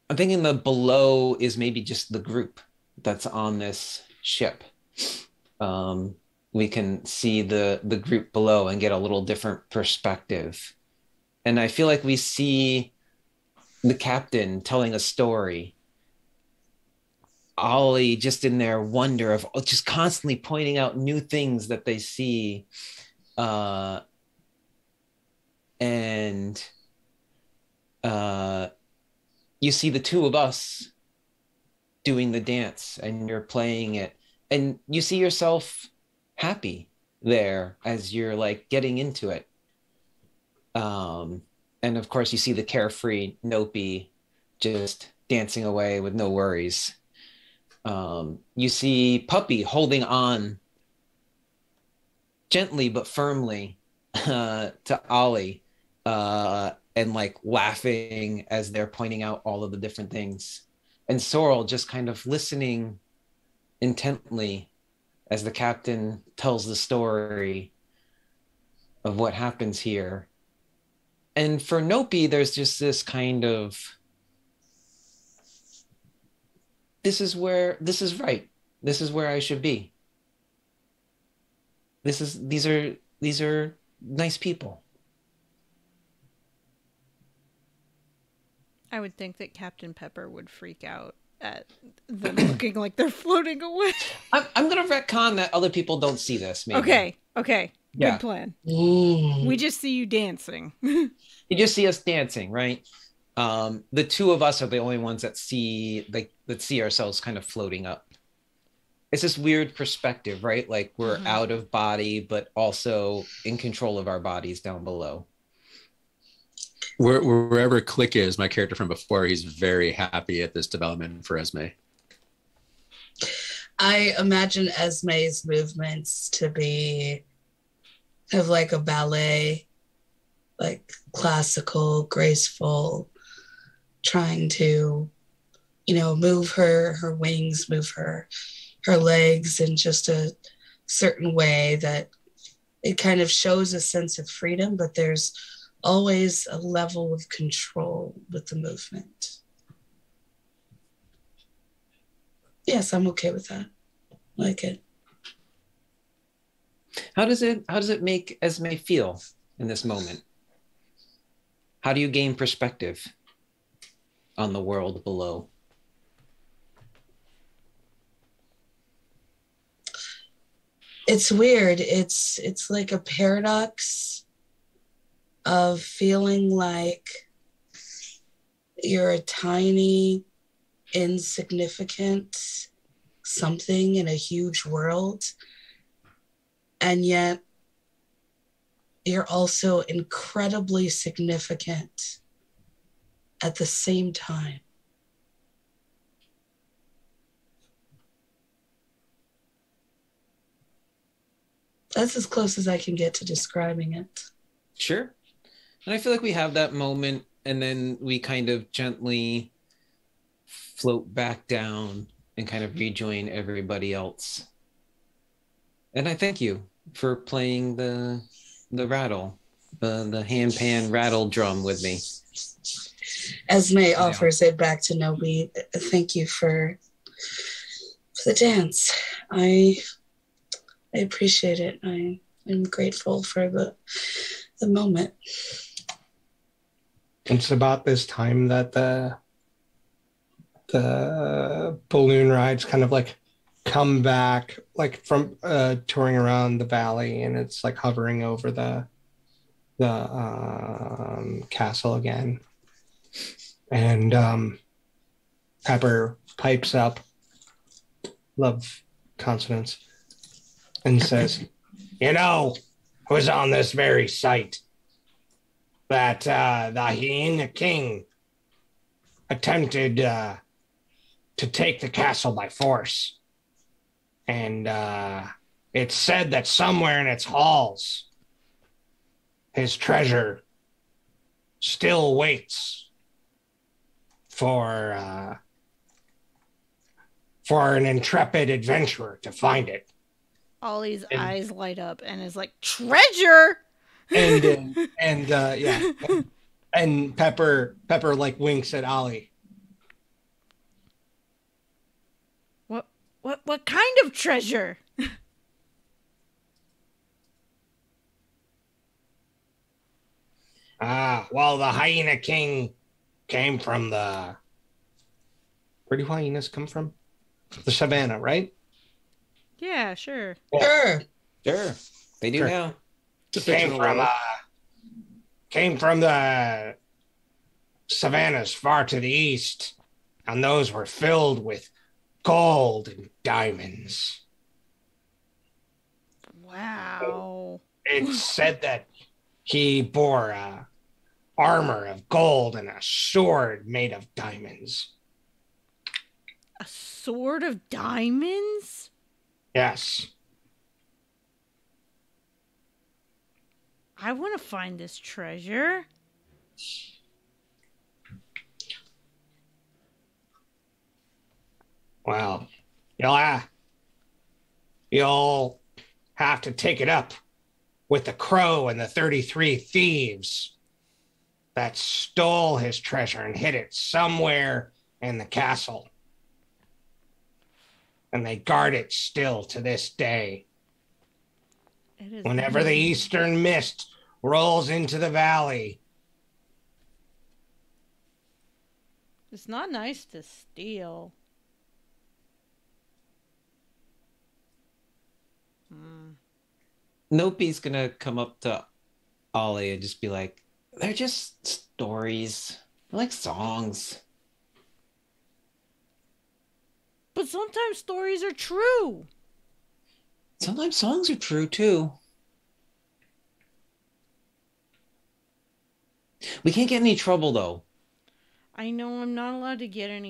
I'm thinking the below is maybe just the group that's on this ship. We can see the group below and get a little different perspective. And I feel like we see the captain telling a story. Ollie just in their wonder of just constantly pointing out new things that they see. You see the two of us doing the dance and you're playing it, and you see yourself happy there as you're like getting into it. And of course you see the carefree Nopi just dancing away with no worries. You see Puppy holding on gently but firmly to Ollie, and like laughing as they're pointing out all of the different things. And Sorrel just kind of listening intently as the captain tells the story of what happens here. And for Nopi, there's just this kind of, this is right. This is where I should be. These are nice people. I would think that Captain Pepper would freak out at them looking like they're floating away. I'm going to retcon that other people don't see this. Maybe. Okay. Yeah. Good plan. Mm. We just see you dancing. You just see us dancing, right? The two of us are the only ones that see ourselves kind of floating up. It's this weird perspective, right? Like we're out of body, but also in control of our bodies down below. Wherever Click is, my character from before, he's very happy at this development for Esme. I imagine Esme's movements to be kind of like a ballet, like classical, graceful, trying to, move her wings, move her legs in just a certain way that it kind of shows a sense of freedom, but there's always a level of control with the movement. Yes, I'm okay with that. I like it. How does it make Esme feel in this moment? How do you gain perspective on the world below? It's weird. It's like a paradox of feeling like you're a tiny, insignificant something in a huge world, and yet you're also incredibly significant at the same time. That's as close as I can get to describing it. Sure. And I feel like we have that moment, and then we kind of gently float back down and kind of rejoin everybody else. And I thank you for playing the rattle, the handpan rattle drum with me. Esme offers it back to Nobi. Thank you for the dance. I appreciate it. I'm grateful for the moment. It's about this time that the balloon rides kind of like come back, like from touring around the valley, and it's like hovering over the castle again. And Pepper pipes up, love consonants, and says, "It was on this very site that the Hyena King attempted to take the castle by force. And it's said that somewhere in its halls, his treasure still waits for an intrepid adventurer to find it." Ollie's eyes light up and is like, treasure! And yeah. And Pepper like winks at Ollie. What kind of treasure? Well, the Hyena King came from where do hyenas come from? The savannah, right? Yeah, sure. Sure. Sure. They do Sure. now. Came from the savannas far to the east, and those were filled with gold and diamonds. Wow. It's said that he bore armor of gold and a sword made of diamonds. A sword of diamonds? Yes. I want to find this treasure. Well, you'll have to take it up with the crow and the 33 thieves that stole his treasure and hid it somewhere in the castle. And they guard it still to this day. Whenever the eastern mist rolls into the valley. It's not nice to steal. Nope's gonna come up to Ollie and just be like, "They're just stories. They're like songs." But sometimes stories are true. Sometimes songs are true too. We can't get any trouble though. I know I'm not allowed to get in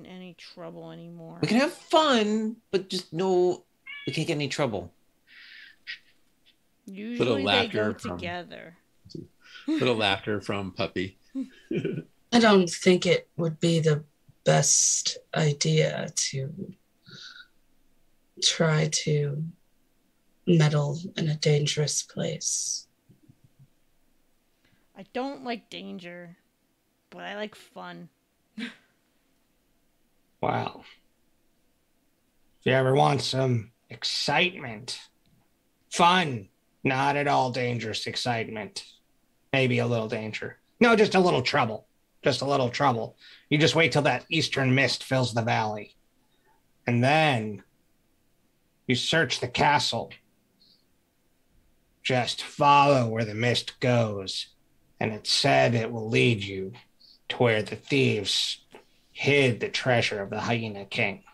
any trouble anymore. We can have fun, but just no, we can't get any trouble. Usually they go together. Little laughter from Puppy. I don't think it would be the best idea to try to meddle in a dangerous place. I don't like danger, but I like fun. Wow. If you ever want some excitement, fun, not at all dangerous excitement, maybe a little danger. No, just a little trouble. Just a little trouble. You just wait till that eastern mist fills the valley. And then you search the castle. Just follow where the mist goes. And it said it will lead you to where the thieves hid the treasure of the Hyena King.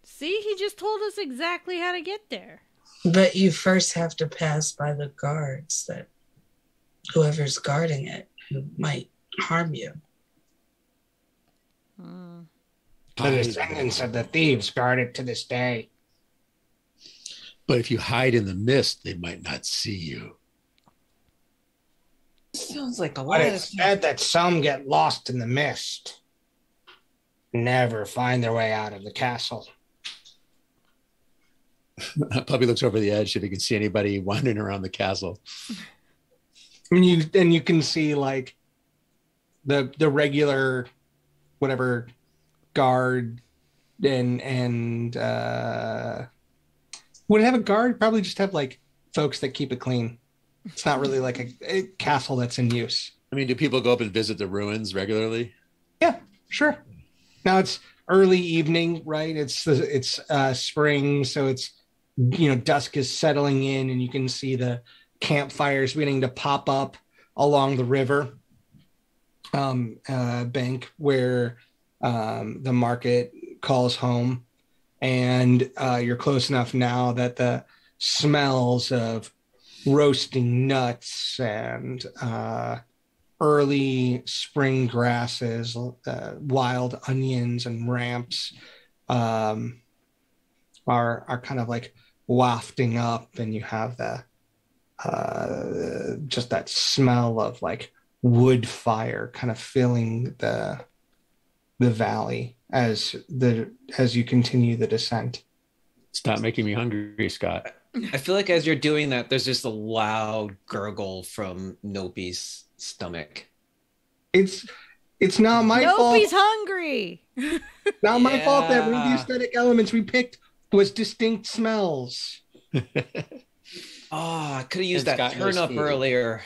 See, he just told us exactly how to get there. But you first have to pass by the guards that whoever's guarding it who might harm you. The descendants of the thieves guard it to this day. But if you hide in the mist, they might not see you. Sounds like a lot. But it's said that some get lost in the mist, never find their way out of the castle. Puppy looks over the edge if he can see anybody wandering around the castle. And you can see like the regular whatever guard and would it have a guard? Probably just have like folks that keep it clean. It's not really like a castle that's in use. I mean, do people go up and visit the ruins regularly? Yeah, sure. Now it's early evening, right? It's spring, so it's dusk is settling in, and you can see the campfires beginning to pop up along the river bank where the market calls home, and you're close enough now that the smells of roasting nuts and early spring grasses, wild onions and ramps are kind of like wafting up, and you have the just that smell of like wood fire kind of filling the valley as you continue the descent. Stop making me hungry, Scott. I feel like as you're doing that, there's just a loud gurgle from Nopi's stomach. It's not my fault. Nopi's hungry. Not my fault that one of the aesthetic elements we picked was distinct smells. I could have used that turnip earlier.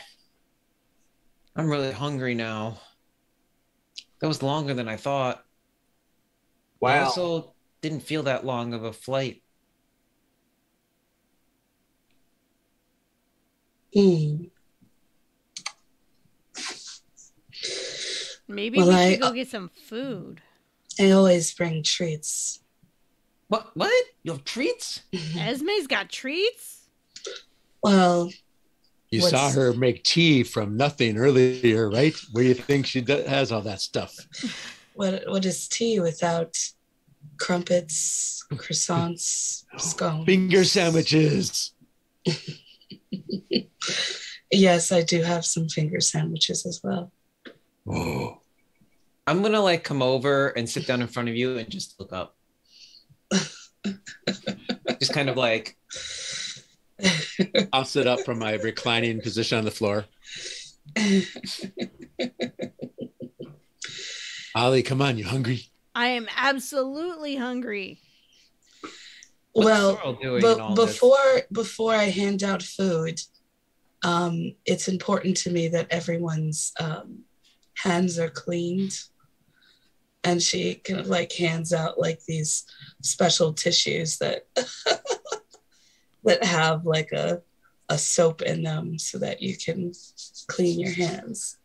I'm really hungry now. That was longer than I thought. Wow. I also didn't feel that long of a flight. Maybe we should go get some food. I always bring treats. What? You have treats? Esme's got treats? Well, you saw her make tea from nothing earlier, right? Where do you think she has all that stuff? What is tea without crumpets, croissants, scones? Finger sandwiches. Yes, I do have some finger sandwiches as well. Oh. I'm gonna like come over and sit down in front of you and just look up. Just kind of like I'll sit up from my reclining position on the floor. Ollie, come on, you hungry? I am absolutely hungry. Well, but before I hand out food, it's important to me that everyone's hands are cleaned. And she kind of like hands out like these special tissues that that have like a soap in them so that you can clean your hands.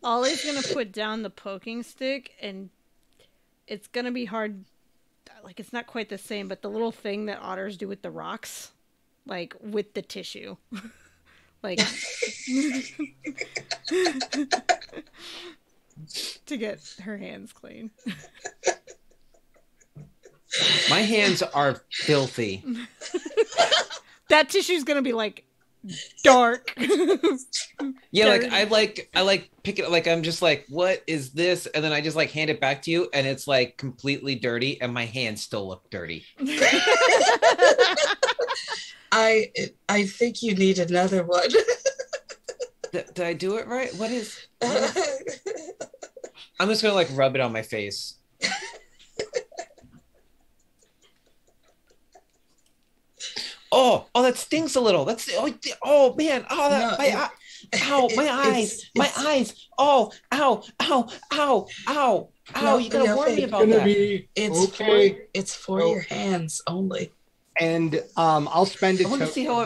Ollie's gonna put down the poking stick, and it's gonna be hard. Like, it's not quite the same, but the little thing that otters do with the rocks, like with the tissue. Like to get her hands clean. My hands are filthy. That tissue's gonna be like dark. Yeah, Dirty. I like pick it, like I'm just like, what is this? And then I just like hand it back to you, and it's like completely dirty, and my hands still look dirty. I think you need another one. Did I do it right? What is? I'm just gonna like rub it on my face. Oh, that stings a little. That's oh man. Oh, that my eyes. Oh, ow. You gotta warn me about that. It's for your hands only. And I'll spend it. I want to see how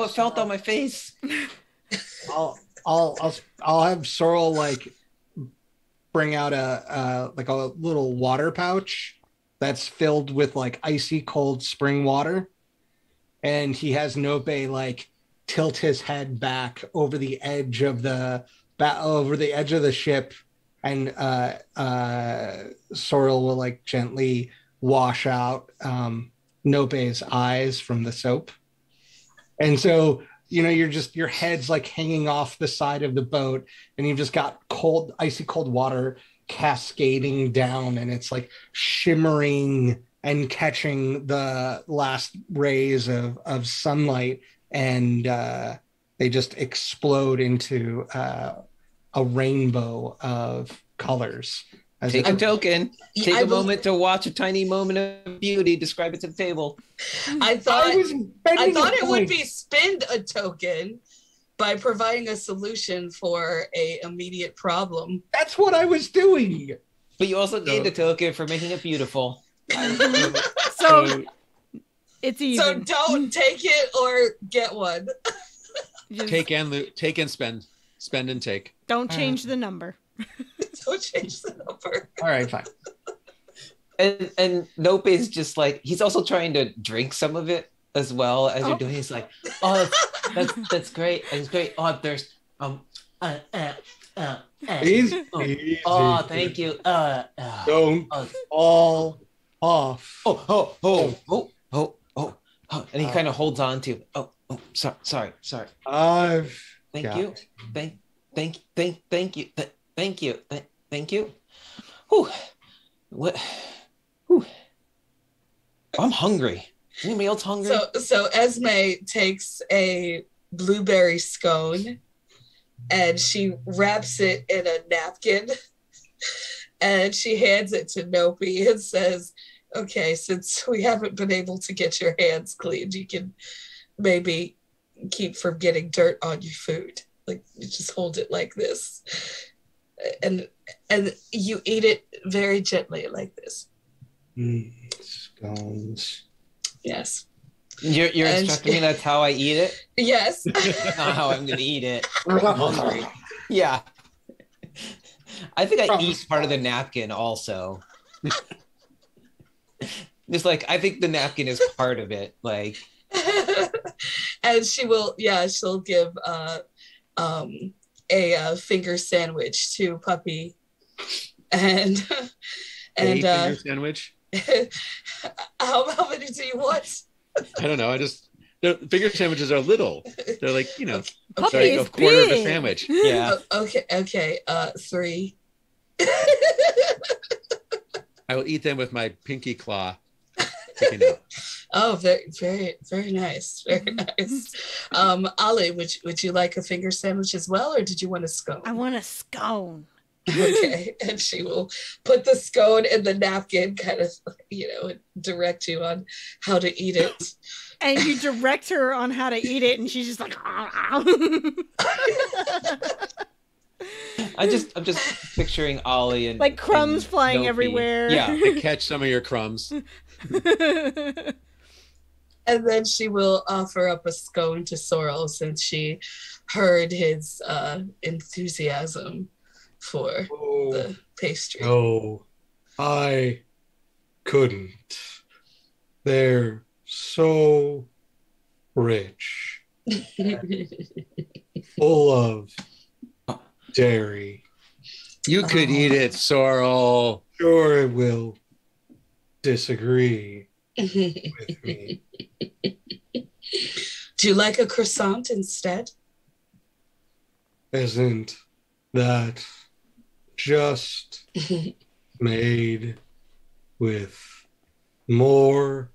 it felt on my face. I'll have Sorrel like bring out a little water pouch that's filled with like icy cold spring water, and he has Nope like tilt his head back over the edge of the ship, and Sorrel will like gently wash out Nope's eyes from the soap, and so your head's like hanging off the side of the boat, and you've just got icy cold water cascading down, and it's like shimmering and catching the last rays of sunlight, and they just explode into a rainbow of colors. Take a token. Take a moment to watch a tiny moment of beauty. Describe it to the table. I thought it would be spend a token by providing a solution for a immediate problem. That's what I was doing. But you also gained a token for making it beautiful. So it's even. So don't take it or get one. Take and spend. Spend and take. Don't change the number. Don't change the number. All right, fine. And Nope is just like, he's also trying to drink some of it as well as you're doing. He's like, oh, that's great. That's great. Oh, there's Easy. Oh, thank you. Don't fall off. Oh. And he kind of holds on to. Sorry. Thank you. Thank you. Whew. What? Whew. I'm hungry. Anybody else hungry? So Esme takes a blueberry scone and she wraps it in a napkin and she hands it to Nope and says, okay, since we haven't been able to get your hands cleaned, you can maybe keep from getting dirt on your food. Like, you just hold it like this. And you eat it very gently like this. Scones. Yes. You're instructing me that's how I eat it? Yes. That's not how I'm going to eat it. I'm hungry. Yeah. I think I eat part of the napkin also. Just like, I think the napkin is part of it. Like. And she'll give a finger sandwich to Puppy, and finger sandwich. How many do you want? I don't know. Finger sandwiches are little. They're like, Puppy is a quarter big. of a sandwich. Yeah. Okay. 3. I will eat them with my pinky claw. Oh, very, very, very nice. Very nice. Ollie, would you like a finger sandwich as well, or did you want a scone? I want a scone. Okay. And she will put the scone in the napkin, kind of, and direct you on how to eat it. And you direct her on how to eat it, and she's just like, I'm just picturing Ollie and like crumbs and flying Nope. everywhere. Yeah. To catch some of your crumbs. And then she will offer up a scone to Sorrel since she heard his enthusiasm for the pastry. No, I couldn't. They're so rich. full of dairy. You could eat it, Sorrel. Sure, it will disagree with me. Do you like a croissant instead? Isn't that just made with more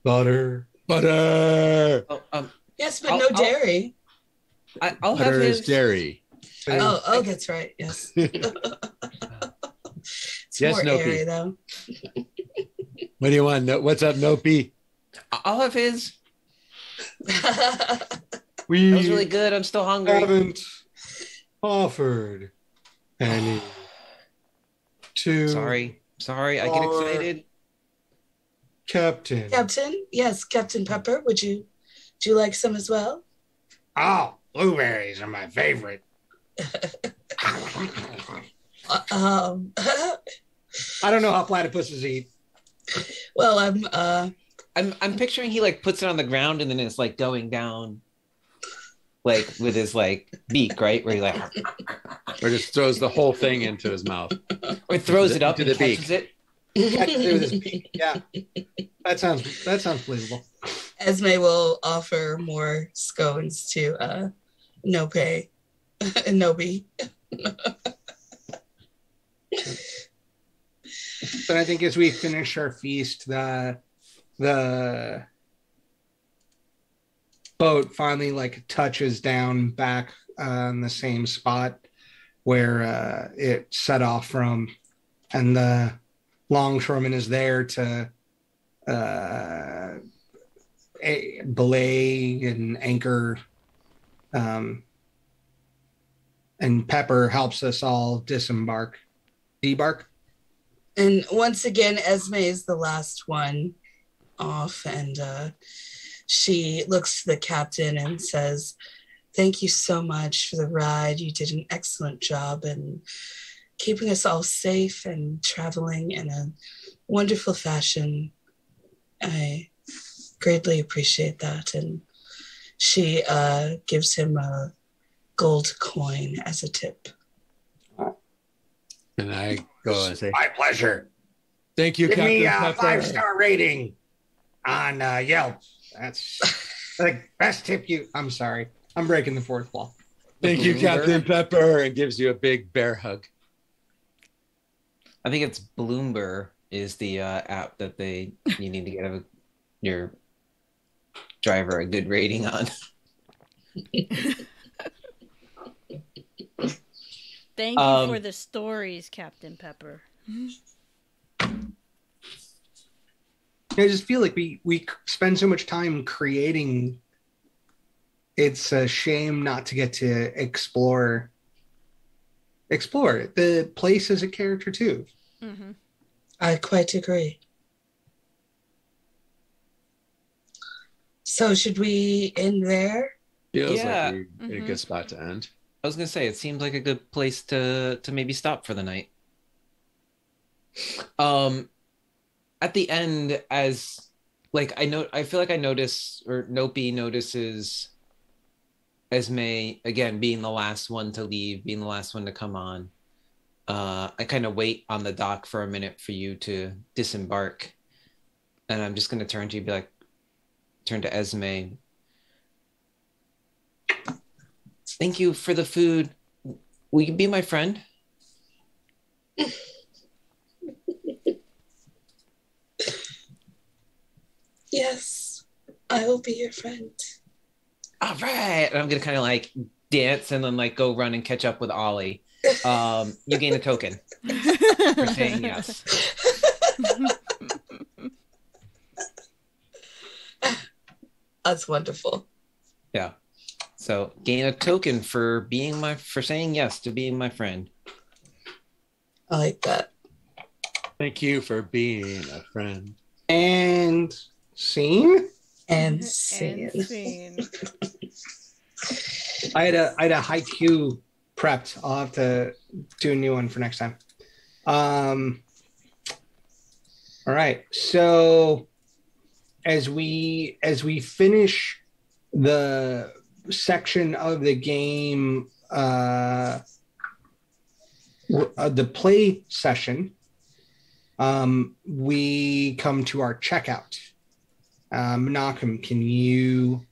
butter? Butter. Oh, Yes, but I'll- no I'll- dairy. I'll have Butter is his. dairy. Oh, that's right. Yes. It's Yes, more Nopi. airy though. What do you want? No, what's up, Nopi? I'll have his. We That was really good. I'm still hungry. haven't offered any to Sorry, I get Or- excited. Captain. Captain? Yes, Captain Pepper. Would you like some as well? Oh, blueberries are my favorite. I don't know how platypuses eat. Well, I'm picturing he like puts it on the ground and then it's like going down, like with his like beak, right? Where he like Or just throws the whole thing into his mouth. or throws it up Into and the beak. catches it. Catches it with his beak. Yeah, that sounds believable. Esme will offer more scones to Nope and Nobi. But I think as we finish our feast, the boat finally like touches down back on the same spot where it set off from, and the longshoreman is there to belay and anchor, and Pepper helps us all debark. And once again, Esme is the last one off, and she looks to the captain and says, "Thank you so much for the ride. You did an excellent job in keeping us all safe and traveling in a wonderful fashion. I greatly appreciate that." And she gives him a gold coin as a tip. And I go and say, My pleasure. "Thank you, Give Captain me a Pepper." 5-star rating on Yelp. That's like best tip you. I'm sorry. I'm breaking the fourth wall. Thank you, Captain Pepper, and gives you a big bear hug. I think it's Bloomber is the app that you need to get your driver a good rating on. Thank you for the stories, Captain Pepper. I just feel like we spend so much time creating. It's a shame not to get to explore the place as a character too. Mm-hmm. I quite agree. So should we end there? Feels Yeah. like a good spot to end. I was gonna say it seems like a good place to maybe stop for the night. At the end, as like I feel like I notice, or Nopi notices Esme again being the last one to leave, being the last one to come on. I kind of wait on the dock for a minute for you to disembark, and I'm just gonna turn to you, turn to Esme. Thank you for the food. Will you be my friend? Yes, I will be your friend. All right. And I'm gonna kind of like dance and then like go run and catch up with Ollie. You gain a token for saying yes. That's wonderful. Yeah. So gain a token for saying yes to being my friend. I like that. Thank you for being a friend. And scene. And scene. And scene. I had a haiku prepped. I'll have to do a new one for next time. All right. So as we finish the section of the game, the play session, we come to our checkout. Menachem, can you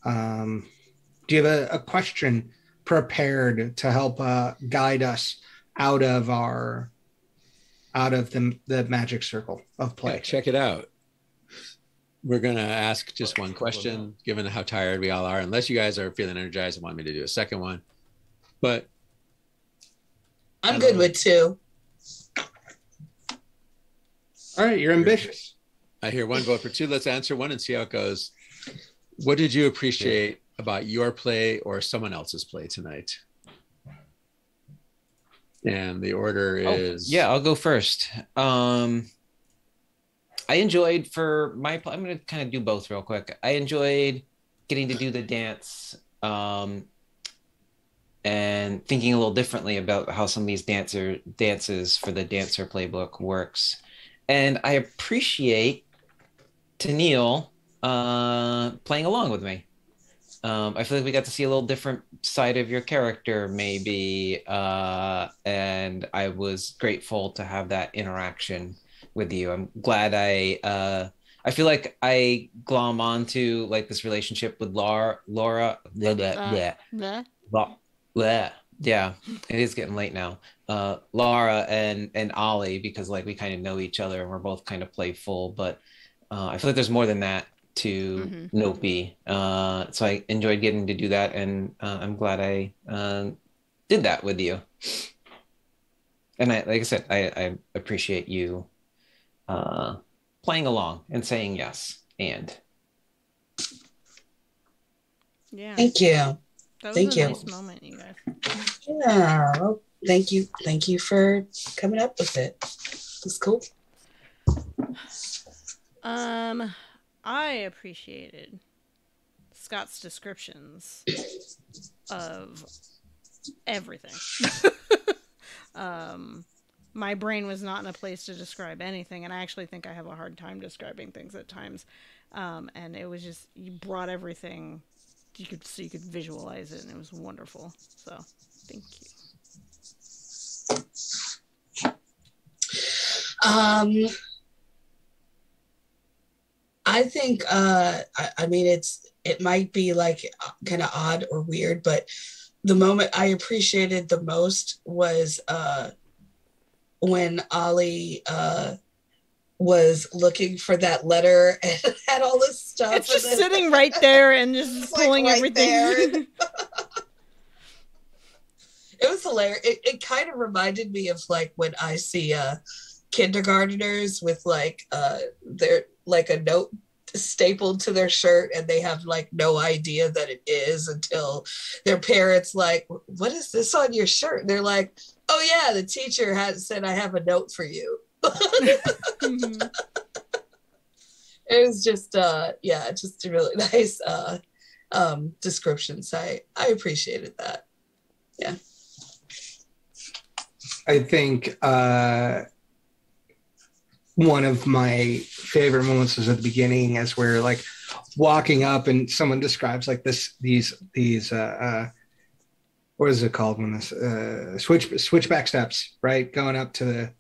do you have a question prepared to help guide us out of the magic circle of play? Yeah, check it out. We're going to ask just one question, given how tired we all are, unless you guys are feeling energized and want me to do a second one. But I'm good with 2. All right, you're ambitious. I hear 1 vote for 2. Let's answer 1 and see how it goes. What did you appreciate about your play or someone else's play tonight? And the order is... Yeah, I'll go first. I enjoyed I'm going to kind of do both real quick. I enjoyed getting to do the dance and thinking a little differently about how some of these dances for the dancer playbook works. And I appreciate Tennille playing along with me. I feel like we got to see a little different side of your character, maybe. And I was grateful to have that interaction with you. I'm glad I feel like I glom onto like this relationship with Laura. Yeah, it is getting late now. Laura and Ollie, because like we kind of know each other and we're both kind of playful, but I feel like there's more than that to Nopi. So I enjoyed getting to do that, and I'm glad I did that with you. And like I said, I appreciate you playing along and saying yes. And Yeah. Thank you. That was Thank a you. nice moment, you guys. Yeah. Well, thank you. Thank you for coming up with it. It's cool. I appreciated Scott's descriptions of everything. My brain was not in a place to describe anything, and I actually think I have a hard time describing things at times. And it was just, you brought everything you could visualize it, and it was wonderful. So thank you. I think I mean it might be like kind of odd or weird, but the moment I appreciated the most was when Ollie was looking for that letter and had all this stuff. It's just sitting right there and just pulling like everything. It was hilarious. It kind of reminded me of like when I see kindergartners with like their like a note stapled to their shirt, and they have like no idea that it is until their parents like, what is this on your shirt? And they're like, oh yeah, the teacher has said I have a note for you. It was just just a really nice description. So I appreciated that. Yeah. I think one of my favorite moments was at the beginning, as we're like walking up and someone describes like these what is it called when this switchback steps, right? Going up to the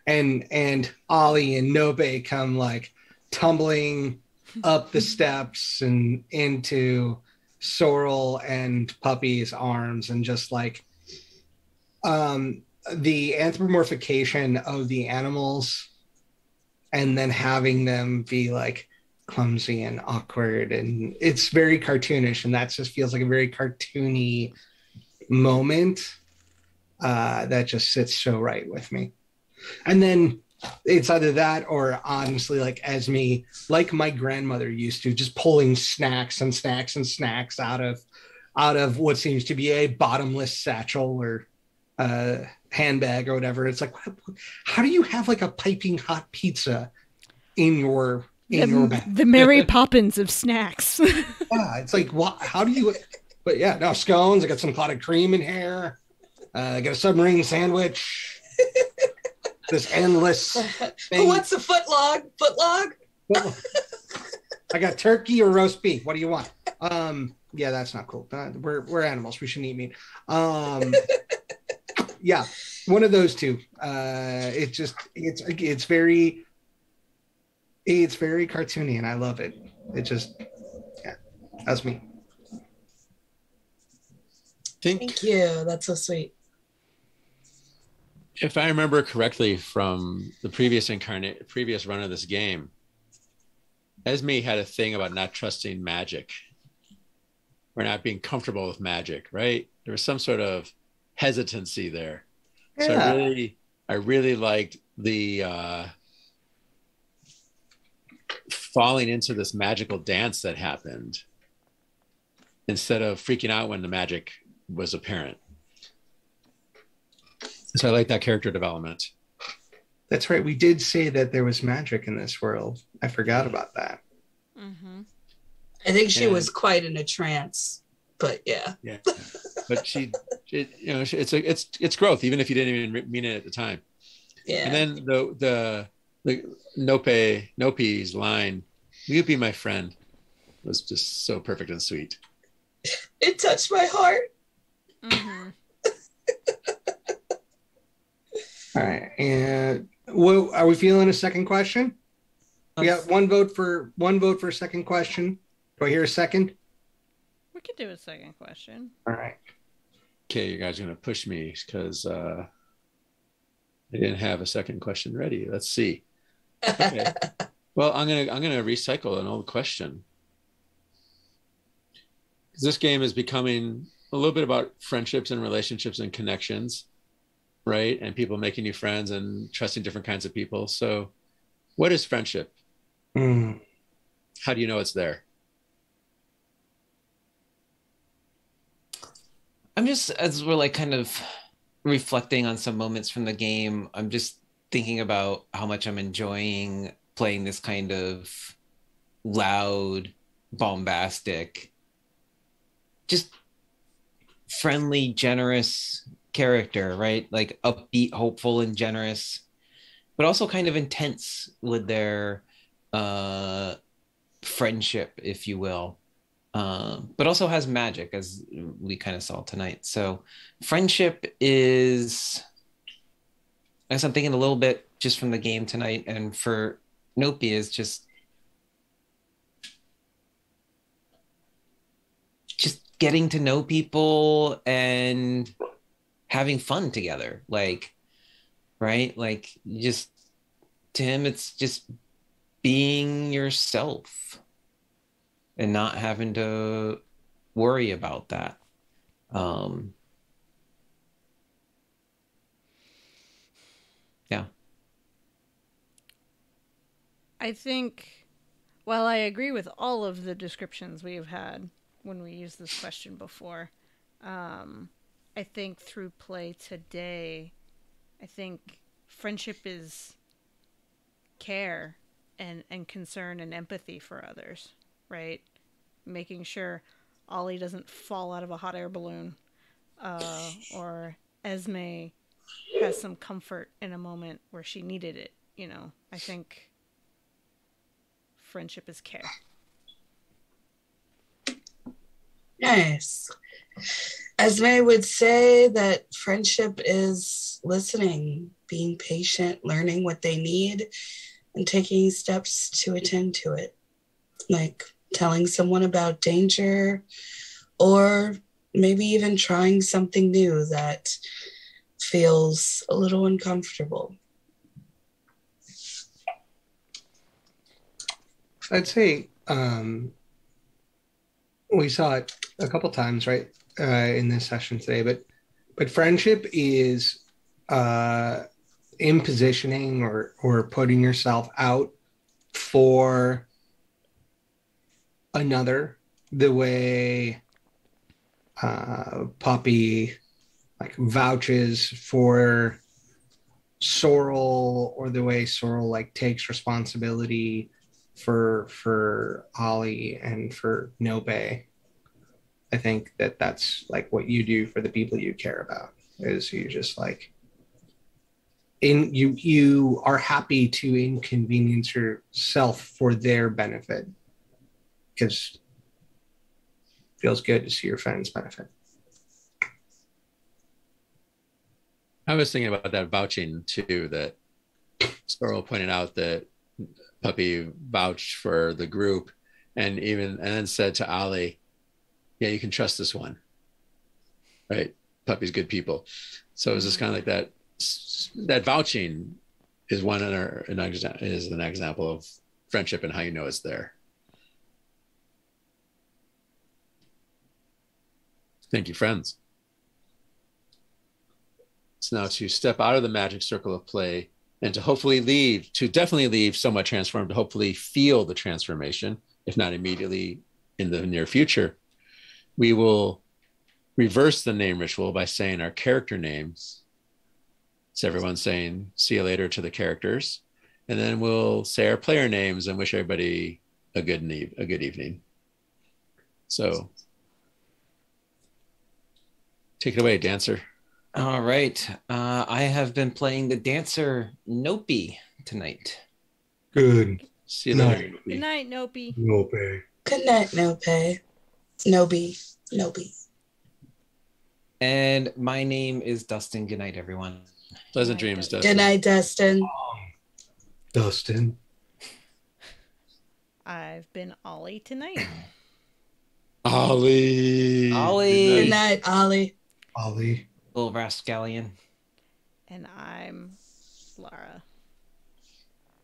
and Ollie and Nobe come like tumbling up the steps and into Sorrel and Puppy's arms, and just like the anthropomorphication of the animals, and then having them be like clumsy and awkward, and it's very cartoonish, and that just feels like a very cartoony moment that just sits so right with me. And then it's either that or honestly like Esme, like my grandmother used to, just pulling snacks and snacks and snacks out of what seems to be a bottomless satchel or handbag or whatever. It's like, how do you have like a piping hot pizza in your bag? The Mary Poppins of snacks. Yeah, it's like, what? How do you? But yeah, no scones. I got some clotted cream in here. I got a submarine sandwich. This endless thing. What's a foot log? I got turkey or roast beef. What do you want? Yeah, that's not cool. We're animals. We shouldn't eat meat. Yeah, one of those two. It's very cartoony, and I love it. It just, yeah, that's me. Thank you. That's so sweet. If I remember correctly from the previous run of this game, Esme had a thing about not trusting magic or not being comfortable with magic, right? There was some sort of hesitancy there. Yeah. So I really liked the falling into this magical dance that happened instead of freaking out when the magic was apparent. So I like that character development. That's right. We did say that there was magic in this world. I forgot about that. Mm-hmm. I think she was quite in a trance, but yeah. Yeah. But it's growth, even if you didn't even mean it at the time. Yeah. And then the Nope's line, "Will you be my friend?" was just so perfect and sweet. It touched my heart. Mm-hmm. All right, and what are we feeling? A second question? We got one vote for a second question. Do I hear a second? We could do a second question. All right. Okay, you guys are gonna push me because I didn't have a second question ready. Let's see. Okay. Well, I'm gonna recycle an old question. This game is becoming a little bit about friendships and relationships and connections, right? And people making new friends and trusting different kinds of people. So what is friendship? How do you know it's there? I'm just, as we're like kind of reflecting on some moments from the game, I'm just thinking about how much I'm enjoying playing this kind of loud, bombastic, just friendly, generous character, right? Like upbeat, hopeful, and generous, but also kind of intense with their friendship, if you will. But also has magic, as we kind of saw tonight. So friendship is, I guess I'm thinking a little bit just from the game tonight, and for Nope is just getting to know people and having fun together. Like, right? Like, just, to him, it's just being yourself and not having to worry about that. Yeah. I think, while I agree with all of the descriptions we have had when we used this question before, I think through play today, I think friendship is care and concern and empathy for others, right? Making sure Ollie doesn't fall out of a hot air balloon, or Esme has some comfort in a moment where she needed it. You know, I think friendship is care. Nice. Esme would say that friendship is listening, being patient, learning what they need, and taking steps to attend to it. Like telling someone about danger, or maybe even trying something new that feels a little uncomfortable. I'd say we saw it a couple times, right, in this session today. But friendship is impositioning or putting yourself out for another, the way Poppy like vouches for Sorrel, or the way Sorrel like takes responsibility for Ollie and for Nope. I think that's like what you do for the people you care about, is you just like you are happy to inconvenience yourself for their benefit, because Feels good to see your friends benefit. I was thinking about that vouching too, that Sorrel pointed out that Puppy vouched for the group and then said to Ollie, yeah, you can trust this one. Right? Puppy's good people. So it's just kind of like that vouching is an example of friendship and how you know it's there. Thank you, friends. It's now to step out of the magic circle of play and to definitely leave somewhat transformed, to hopefully feel the transformation, if not immediately in the near future. We will reverse the name ritual by saying our character names. So everyone's saying, see you later to the characters. And then we'll say our player names and wish everybody a good evening. So take it away, Dancer. All right. I have been playing the dancer Nopi tonight. Good. See you later. Good night, Nopi. Nope. Good night, Nope. Nobi. And my name is Dustin. Good night, everyone. Pleasant Good night, dreams, Dustin. Dustin. Good night, Dustin. Dustin. I've been Ollie tonight. Ollie. Good night, Ollie. Ollie. Little rascallion. And I'm Lara.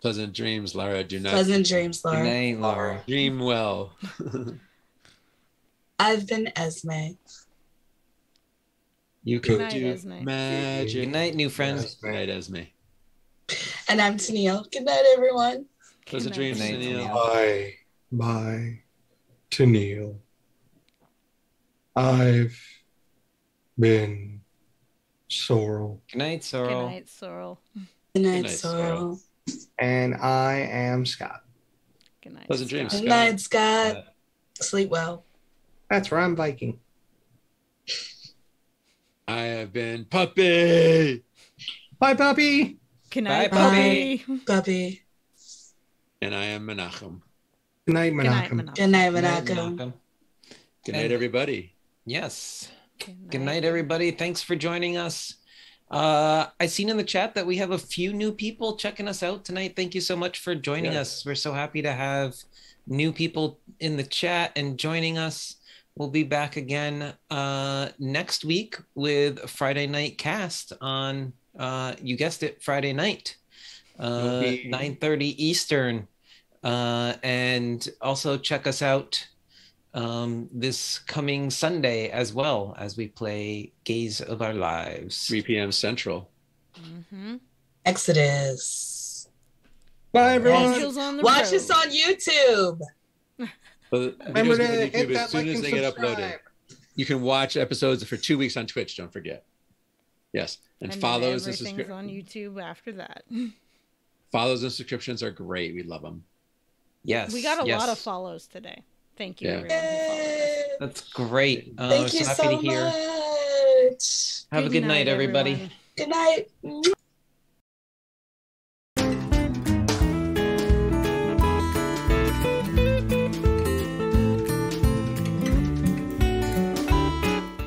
Pleasant dreams, Lara. Do not Pleasant dreams, Good Laura. night, Laura. dream well. I've been Esme. You Good can night, do Esme. magic. Good night, new friend. Good night, Esme. And I'm Tennille. Good night, everyone. Pleasant Good night, dreams, Good night, Tennille. Bye. Tennille. I've been Sorrel. Good night, Good Sorrel. night, Sorrel. Good night, night, Sorrel. And I am Scott. Good night. Pleasant dreams, Scott. Good night, Scott. Sleep well. That's where I'm Viking. I have been Puppy. Bye, puppy. Good night, Bye, puppy. Puppy. And I am Menachem. Good night, Good night, Menachem. Menachem. Good night, Good night, Monaco. Malcolm. Good night, everybody. Yes. Good night, everybody. Thanks for joining us. I seen in the chat that we have a few new people checking us out tonight. Thank you so much for joining us. We're so happy to have new people in the chat and joining us. We'll be back again next week with Friday Night Cast on, you guessed it, Friday night, 9:30 Eastern. And also check us out this coming Sunday as well as we play Gaze of Our Lives. 3 p.m. Central. Mm-hmm. Exodus. Bye, everyone. Angels on the Watch road. us on YouTube. But Remember videos to go on hit YouTube that as soon like as and they get subscribe. uploaded. You can watch episodes for 2 weeks on Twitch. Don't forget. Yes, and And follows and everything's on YouTube after that. follows and subscriptions are great. We love them. Yes. We got a yes. lot of follows today. Thank you, Yeah. everyone who followed us. Yay. That's great. Thank We're you so happy so to hear. much. Have a good night, everybody. everyone. Good night.